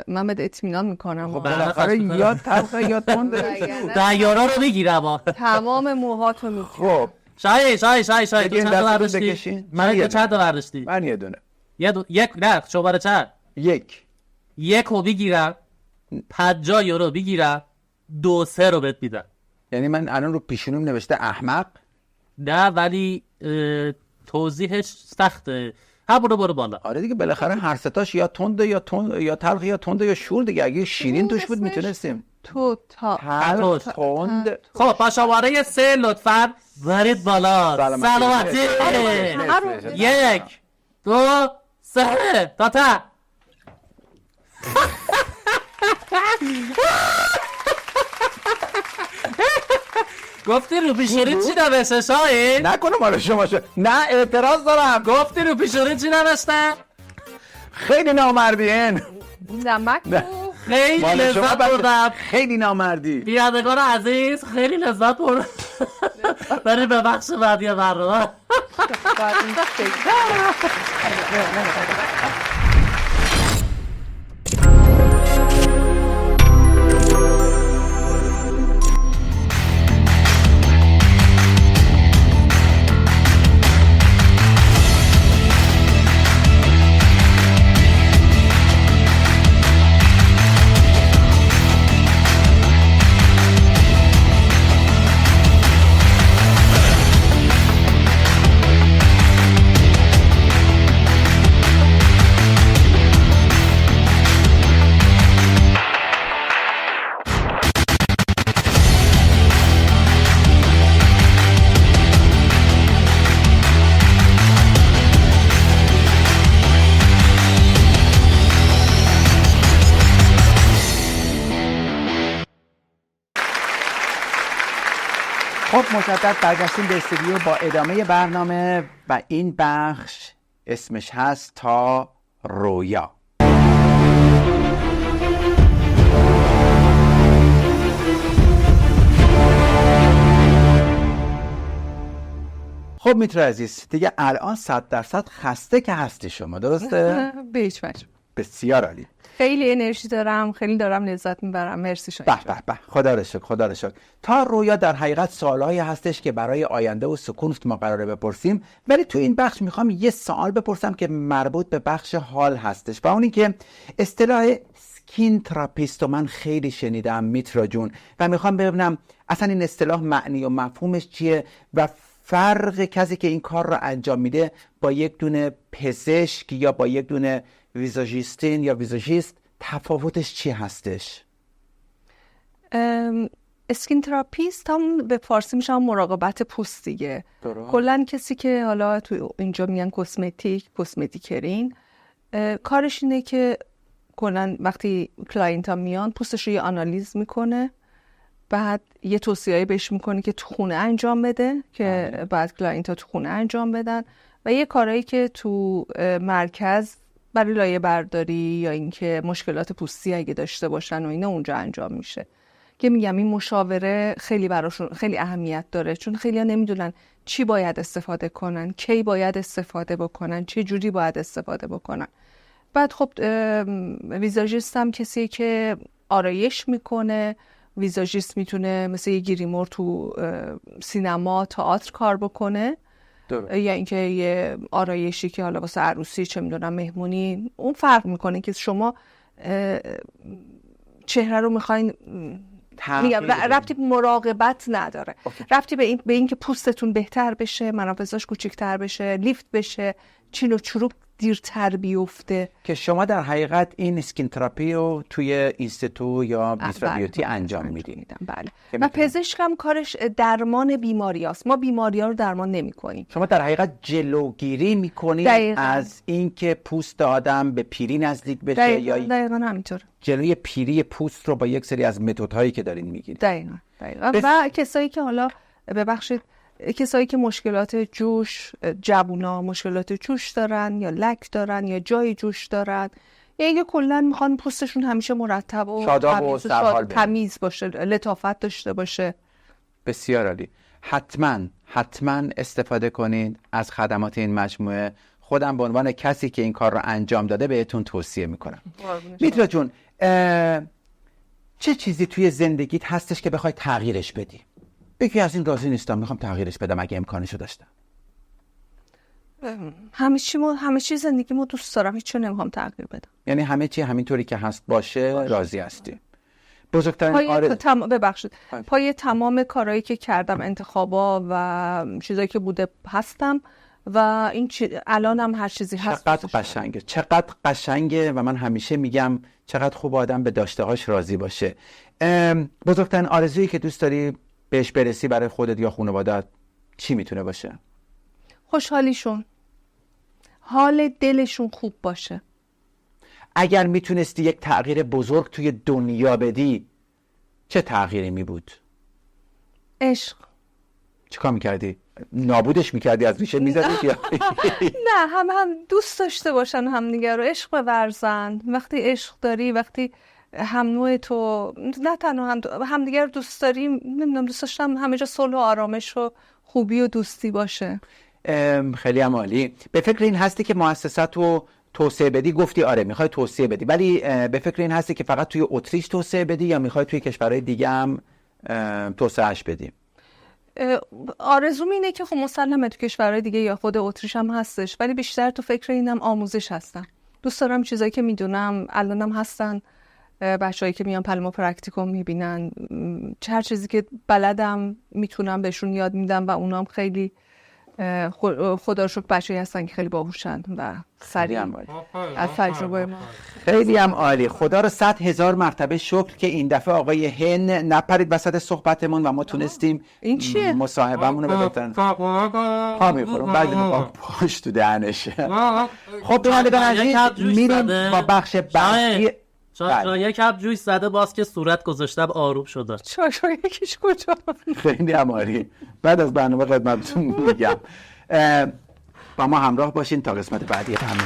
D: من بهت اطمینان میکنم.
C: خب بالاخره یا تلخه یا تنده.
E: 10 یورو رو میگیرم.
D: تمام موهاتو میگیرم.
C: خب
E: شاهین تو
C: بگین
E: چند تا
C: دستتون
E: برداشتی؟
C: بکشین.
E: من تو چند تا برداشتی؟
C: من یه دونه.
E: یک نه شماره چند؟
C: 1.
E: 1 رو میگیرم، 50 یورو میگیرم، 2 3 رو بهت میدم.
C: یعنی من الان رو پیشونیم نوشته احمق.
E: نه ولی توضیحش سخته. همونو برو بالا.
C: آره دیگه بالاخره هر ستاش یا تنده یا تلخ یا تنده یا شور دیگه. اگه شیرین توش بود میتونستیم. تلخ تند.
E: خب با شماره 3 لطفاً برید بالا. سلامتی. 1 2 3 تا گفتی رو پیشونی چی نوشته شاهین؟
C: نکنه مال شما شد. نه اعتراض دارم.
E: گفتی رو پیشونی چی نوشته؟
C: خیلی نامردین.
D: نمک
E: خیلی
C: مال شما
E: لذت بردم.
C: خیلی نامردی.
E: بیادگان عزیز خیلی لذت بردم. بریم به بخش بعدی برنامه.
C: خب مجدد برگشتیم به استودیو با ادامه برنامه و این بخش اسمش هست تا رویا. خب میترا عزیز دیگه الان 100% خسته که هستی شما، درسته؟
D: به هیچ وجه.
C: بسیار عالی.
D: خیلی انرژی دارم، خیلی دارم لذت میبرم. مرسی شاید.
C: به خدا رو شکر، خدا رو شکر. تا رویا در حقیقت سوالایی هستش که برای آینده و سکونت ما قراره بپرسیم، ولی تو این بخش میخوام یه سوال بپرسم که مربوط به بخش حال هستش و اونی که اصطلاح سکین تراپیست رو من خیلی شنیدم میترا جون و میخوام ببینم اصلا این اصطلاح معنی و مفهومش چیه و فرق کسی که این کار رو انجام میده با یک دونه پزشک یا با یک دونه ویزاژیستین یا ویزاژیست تفاوتش چی هستش؟
D: اسکین تراپیست هم به فارسی میشه مراقبت پوست دیگه. کلا کسی که حالا تو اینجا میگن کسمتیکرین کارش اینه که کلا وقتی کلاینت ها میان پوستش رو یه آنالیز میکنه، بعد یه توصیه‌ای بهش میکنه که تو خونه انجام بده که بعد کلاینت ها تو خونه انجام بدن و یه کارهایی که تو مرکز برای لایه برداری یا اینکه مشکلات پوستی اگه داشته باشن و اینا اونجا انجام میشه. که میگم این مشاوره خیلی براشون خیلی اهمیت داره، چون خیلی‌ها نمیدونن چی باید استفاده کنن، کی باید استفاده بکنن، چه جوری باید استفاده بکنن. بعد خب ویزاژیست هم کسی که آرایش میکنه. ویزاژیست میتونه مثل یه گریمور تو سینما، تئاتر کار بکنه. یا اینکه یه آرایشی که حالا واسه عروسی، چه میدونم مهمونی، اون فرق میکنه که شما چهره رو میخواین، میگم ربطی به مراقبت نداره. ربطی به این که پوستتون بهتر بشه، منافذاش کوچیک‌تر بشه، لیفت بشه، چین و چروک دیرتر بیفته.
C: که شما در حقیقت این اسکین تراپی رو توی اینستیتو یا میستر بیوتی انجام میدین.
D: بله. و پزشکم کارش درمان بیماری هست. ما بیماری ها رو درمان نمی کنیم.
C: شما در حقیقت جلوگیری میکنید از اینکه پوست آدم به پیری نزدیک بشه. یا
D: دقیقاً همینطور.
C: جلوی پیری پوست رو با یک سری از متدهایی که دارین میگیرید.
D: دقیقاً. و کسایی که حالا ببخشید، کسایی که مشکلات جوش، جوونا مشکلات جوش دارن یا لک دارن یا جای جوش دارن، یا اینکه کلا میخوان پوستشون همیشه مرتب و
C: شاداب و سرحال
D: تمیز باشه، لطافت داشته باشه.
C: بسیار عالی. حتما استفاده کنید از خدمات این مجموعه. خودم به عنوان کسی که این کار رو انجام داده بهتون توصیه میکنم. میترا جون، چه چیزی توی زندگیت هستش که بخوای تغییرش بدی؟ بگی از این راضی نیستم، میخوام تغییرش بدم اگه امکانشو داشتم.
D: همه چی زندگیمو دوست دارم، هیچ چیزی نمیخوام تغییر بدم.
C: یعنی همه چی همینطوری که هست باشه. راضی هستی. بزرگترین
D: پای تمام کارهایی که کردم، انتخابا و چیزایی که بوده هستم و این الانم هر چیزی هست.
C: چقدر قشنگه و من همیشه میگم چقدر خوب آدم به داشته‌هاش راضی باشه. بزرگترین آرزویی که دوست داری بهش برسی برای خودت یا خانواده‌ات چی میتونه باشه؟
D: خوشحالیشون، حال دلشون خوب باشه.
C: اگر میتونستی یک تغییر بزرگ توی دنیا بدی، چه تغییری می بود؟
D: عشق.
C: چیکار میکردی؟ نابودش میکردی؟ از ریشه میزدی؟
D: نه، هم دوست داشته باشن همدیگه رو، عشق بورزن. وقتی عشق داری، وقتی هم نوع تو، نه تنها همدیگه رو دوست داریم، نمیدونم، دوست داشتم همه جا صلح و آرامش و خوبی و دوستی باشه.
C: خیلی هم عالی. به فکر این هستی که مؤسسات رو توسعه بدی؟ گفتی آره میخوای توسعه بدی، ولی به فکر این هستی که فقط توی اتریش توسعه بدی یا میخوای توی کشورهای دیگه هم توسعهش بدی؟
D: آرزوم اینه که خب مسلمه تو کشورهای دیگه یا خود اتریش هم هستش، ولی بیشتر تو فکر اینم آموزش هستم. دوست دارم چیزایی که میدونم الانم هستن، بچه‌هایی که میان پالما پرکتیکوم میبینن، هر چیزی که بلدم میتونم بهشون یاد میدم و اونام خیلی خدا رو شکر بچه‌ای هستن که خیلی باهوشن و سریع از تجربه ما.
C: خیلی هم عالی. خدا رو 100,000 مرتبه شکر که این دفعه آقای هن نپرید وسط صحبتمون و ما تونستیم
D: این چیه؟
C: مصاحبهمون رو ببرن. پا میخورم بعد پاش تو دهنشه. خب بینندگان عزیز، میریم با بخش بعدی.
E: چای کپ جوش زده باز که صورت گذاشتم آروم شده.
D: چای یکیش کجا؟
C: خیلی هم عالی. بعد از برنامه خدمتتون میگم. با ما همراه باشین تا قسمت بعدی برنامه.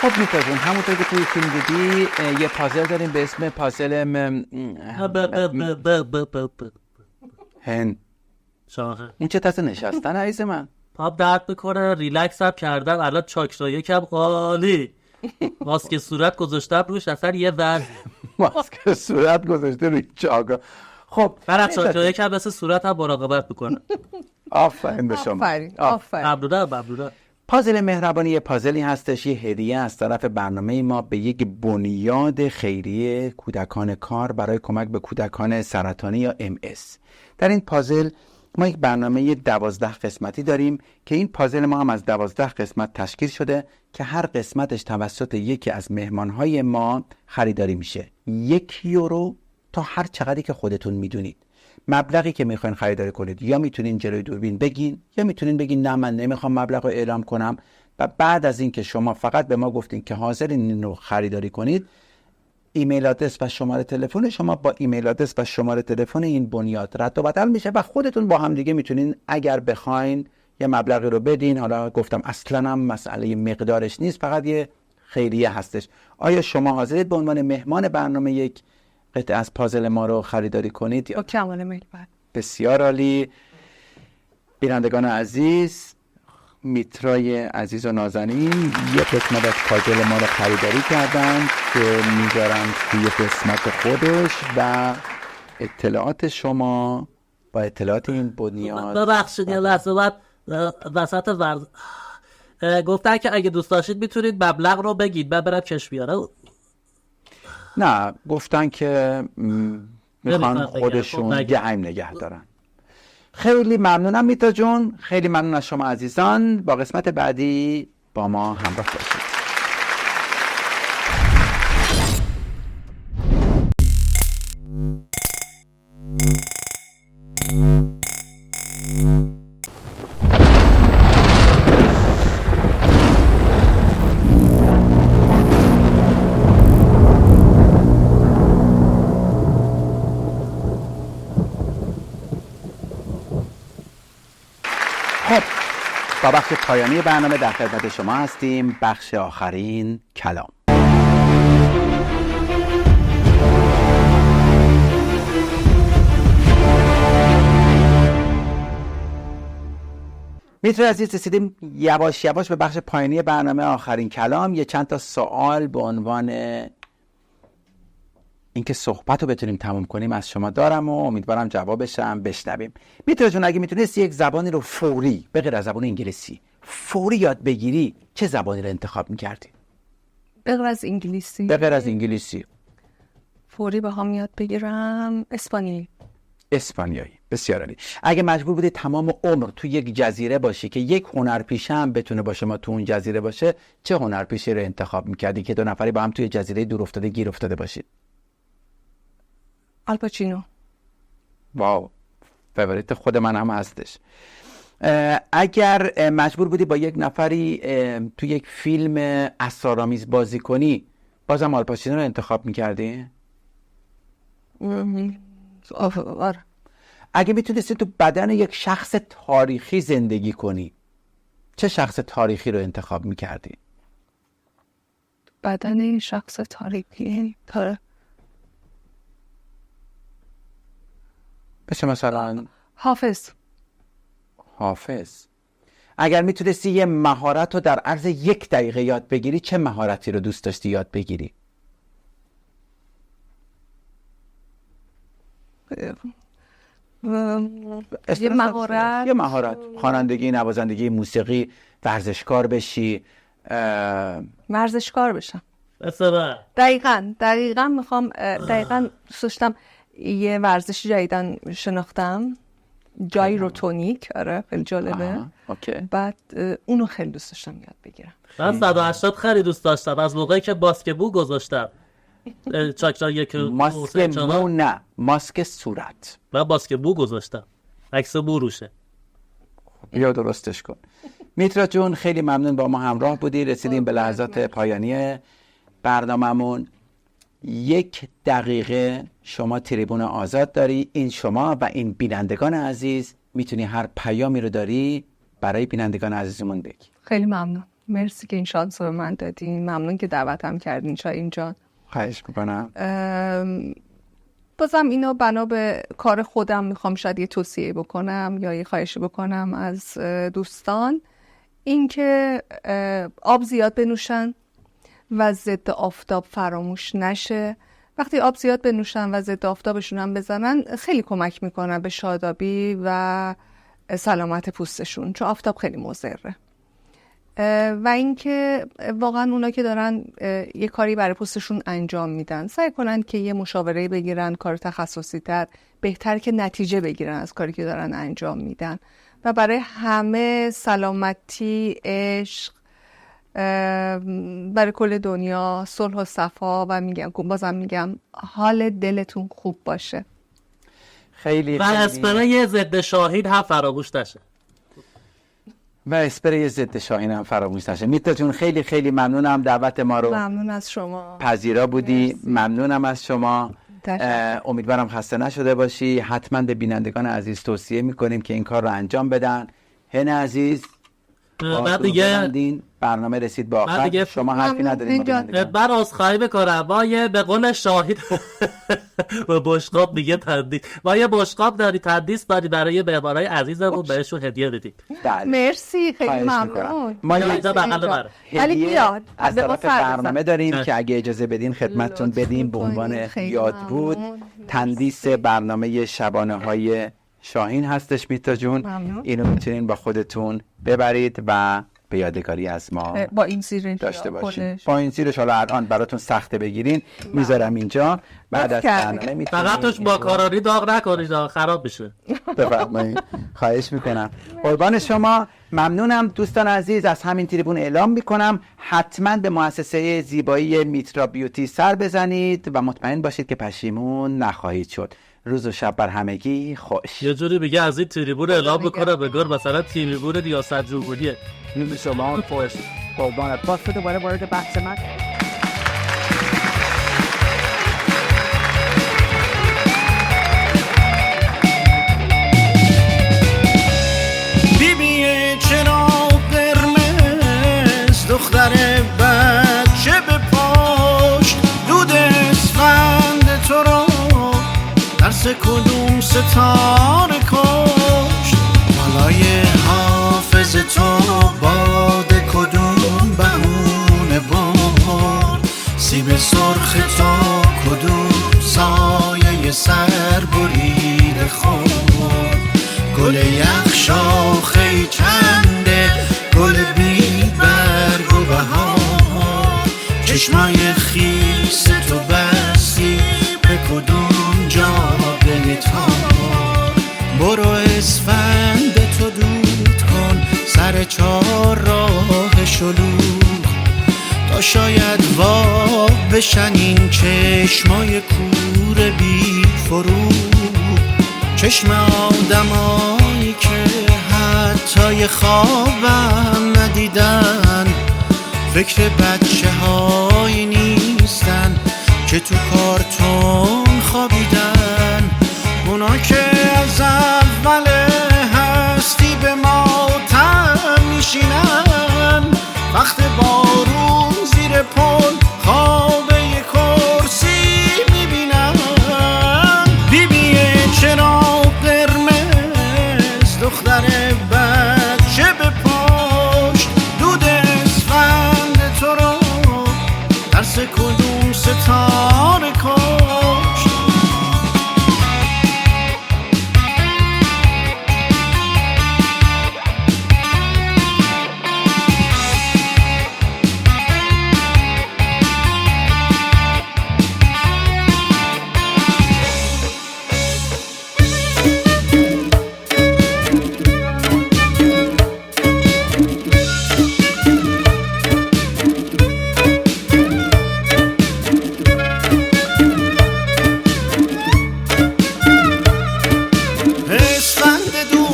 C: خب میترا جون، همونطور که توی فیلم دیدی یه پازل داریم به اسم پازل هن.
E: شاخه
C: اون چه تازه نشستن عزیز من؟
E: پاپ درد میکنه، ریلکس هم کردم، الان چاکرا یکم قالی. ماسک صورت گذاشتم روش، اصلا یه وضع.
C: ماسک صورت گذاشته روی چاکرا. خب
E: من از چاکرا یکم مثل صورت هم مراقبت میکنم.
C: آفرین به شما.
D: آفرین.
E: ممنونم.
C: پازل مهربانی یه پازلی هستش، یه هدیه از طرف برنامه ما به یک بنیاد خیریه کودکان کار برای کمک به کودکان سرطانی یا MS. در این پازل ما یک برنامه 12 قسمتی داریم که این پازل ما هم از 12 قسمت تشکیل شده که هر قسمتش توسط یکی از مهمانهای ما خریداری میشه. 1 یورو تا هر چقدری که خودتون میدونید. مبلغی که میخواین خریداری کنید یا میتونین جلوی دوربین بگین یا میتونین بگین نه من نمیخوام مبلغ رو اعلام کنم، و بعد از این که شما فقط به ما گفتین که حاضرین این رو خریداری کنید، ایمیل آدرس و شماره تلفن شما با ایمیل آدرس و شماره تلفن این بنیاد رد و بدل میشه و خودتون با هم دیگه میتونین اگر بخواین یه مبلغی رو بدین. حالا گفتم اصلا هم مسئله مقدارش نیست، فقط یه خیریه هستش. آیا شما حاضرید به عنوان مهمان برنامه یک قطعه از پازل ما رو خریداری کنید؟
D: با کمال میل.
C: بسیار عالی. بینندگان عزیز، میترای عزیز و نازنین یک قسمت از پازل ما رو خریداری کردن که میذارن توی قسمت خودش و اطلاعات شما با اطلاعات این بنیاد.
E: ببخشید یه لحظه بعد وسط گفتن که اگه دوست داشتید میتونید مبلغ رو بگید برم کش بیاره.
C: نه، گفتن که میخوان خودشون گهیم نگه دارن. خیلی ممنونم میتا جون، خیلی ممنون از شما عزیزان. با قسمت بعدی با ما همراه باشید. با بخش پایانی برنامه در خدمت شما هستیم. بخش آخرین کلام. میتر عزیز، رسیدیم یواش یواش به بخش پایانی برنامه آخرین کلام. یه چند تا سوال به عنوان اینکه صحبت رو بتونیم تموم کنیم از شما دارم و امیدوارم جوابش هم بشنویم. میتونه جون اگه میتونستی یک زبانی رو فوری به غیر از زبان انگلیسی فوری یاد بگیری، چه زبانی رو انتخاب میکردی؟
D: به غیر از انگلیسی؟
C: به غیر از انگلیسی
D: فوری بخوام یاد بگیرم
C: اسپانیایی. بسیار عالی. اگه مجبور بودی تمام عمر تو یک جزیره باشی که یک هنرپیشه هم بتونه با شما تو اون جزیره باشه، چه هنرپیشه رو انتخاب میکردی که 2 نفری با هم توی جزیره دور افتاده گیر افتاده باشید؟
D: آلپاچینو.
C: واو، فیوریت خود من هم هستش. اگر مجبور بودی با یک نفری تو یک فیلم اسرارآمیز بازی کنی، بازم آلپاچینو رو انتخاب میکردی؟
D: آره.
C: اگه میتونستی تو بدن یک شخص تاریخی زندگی کنی، چه شخص تاریخی رو انتخاب میکردی؟
D: بدن شخص تاریخی
C: مثل مثلا حافظ. اگر میتونستی یه مهارت رو در عرض 1 دقیقه یاد بگیری، چه مهارتی رو دوست داشتی یاد بگیری؟
D: یه مهارت.
C: خوانندگی، نوازندگی، موسیقی، ورزشکار بشی.
D: ورزشکار بشم. دقیقاً میخوام دوست داشتم یه ورزشی جدیدن شناختم، جایروتونیک. آره خیلی جالبه.
C: اوکی.
D: بعد اونو خیلی دوست داشتم یاد بگیرم.
E: من 180 خیلی دوست داشتم از موقعی که باسکتبال گذاشتم. چاکرا یک
C: ماسک مو نه، ماسک صورت.
E: من باسکتبال گذاشتم، عکس مو روشه.
C: بیا درستش کن. میترا جون، خیلی ممنون با ما همراه بودی. رسیدیم به لحظات پایانی برنامه‌مون. 1 دقیقه شما تریبون آزاد داری. این شما و این بینندگان عزیز میتونی هر پیامی رو داری برای بینندگان عزیزمون بگی.
D: خیلی ممنون. مرسی که این شانس رو به من دادین. ممنون که دعوتم کردین شاهین جان.
C: خواهش میکنم.
D: بازم اینو بنا به کار خودم میخوام شاید یه توصیه بکنم یا یه خواهشی بکنم از دوستان، اینکه آب زیاد بنوشن و ضد آفتاب فراموش نشه. وقتی آب زیاد بنوشن و ضد آفتابشون هم بزنن خیلی کمک میکنن به شادابی و سلامت پوستشون، چون آفتاب خیلی مضره. و اینکه واقعا اونا که دارن یه کاری برای پوستشون انجام میدن سعی کنن که یه مشاوره بگیرن، کار تخصصی تر، بهتر که نتیجه بگیرن از کاری که دارن انجام میدن. و برای همه سلامتی، عشق، برای کل دنیا صلح و صفا و بازم میگم حال دلتون خوب باشه.
C: خیلی
E: و اسپری ضد شاهین هم فراموش نشه.
C: و اسپری ضد شاهین هم فراموش نشه. میتا جون خیلی خیلی ممنونم دعوت ما رو
D: ممنون از شما
C: پذیرا بودی.
D: مرسی.
C: ممنونم از شما. امیدوارم خسته نشده باشی. حتما به بینندگان عزیز توصیه میکنیم که این کار رو انجام بدن. هن عزیز
E: بعد دیگه
C: برنامه رسید به آخر. شما حرفی ندارید؟
E: من عذرخواهی میکنم. ما یه به قول شاهین و بشقاب میگه تندیس، ما یه بشقاب داری تندیس داری برای مهمانای عزیزمون بهشون هدیه بدیم.
D: مرسی خیلی ممنون.
C: ما یه
D: هدیه
C: از طرف برنامه داریم که اگه اجازه بدین خدمتتون بدیم به عنوان یاد بود. تندیس برنامه شبانه های شاهین هستش میتا جون. اینو میتونین با خودتون ببرید و به یادگاری از ما
D: با این زیر
C: داشته باشین. با این زیرش حالا الان براتون سخته بگیرین، میذارم اینجا. بعد از برنامه
E: فقط توش با کاراری داغ نکنید خراب بشه.
C: بفرمایید. خواهش میکنم. قربان شما. ممنونم دوستان عزیز. از همین تریبون اعلام میکنم حتما به مؤسسه زیبایی میترا بیوتی سر بزنید و مطمئن باشید که پشیمون نخواهید شد. روز و شب بر همگی خوش.
E: یه جوری بگه از این تریبون اعلام بکنه بگار مثلا تریبون ریاست جمهوریه.
C: این شما خوش. قربانت. باز تو دوباره وارد بحث من.
I: بیبیه چرا قرمز دختر بچه به پشت دود اسفند تو رو درس کدوم ستاره کشت بالای حافظ تو باد کدوم بهونه بار سیب سرخ تو کدوم سایه سر برید خور گل یخ شاخه چنده گل بی برگ و بهار چشمای خیس تو بستی به کدوم جاده تار برو اسفند تو دود کن سر چار راه شلوغ تا شاید واب بشن این چشمای کور بی فروغ چشم آدمایی که حتی یه خوابم ندیدن فکر بچه هایی نیستن که تو کارتون خوابیدن اونا که از اول هستی به ماتم میشینن وقت بارون زیر پل خواب یه کرسی میبینن بیبیه چرا قرمز دختر بچه به پشت دود اسفند تو رو درس کدوم ستاره کشت اسفند دو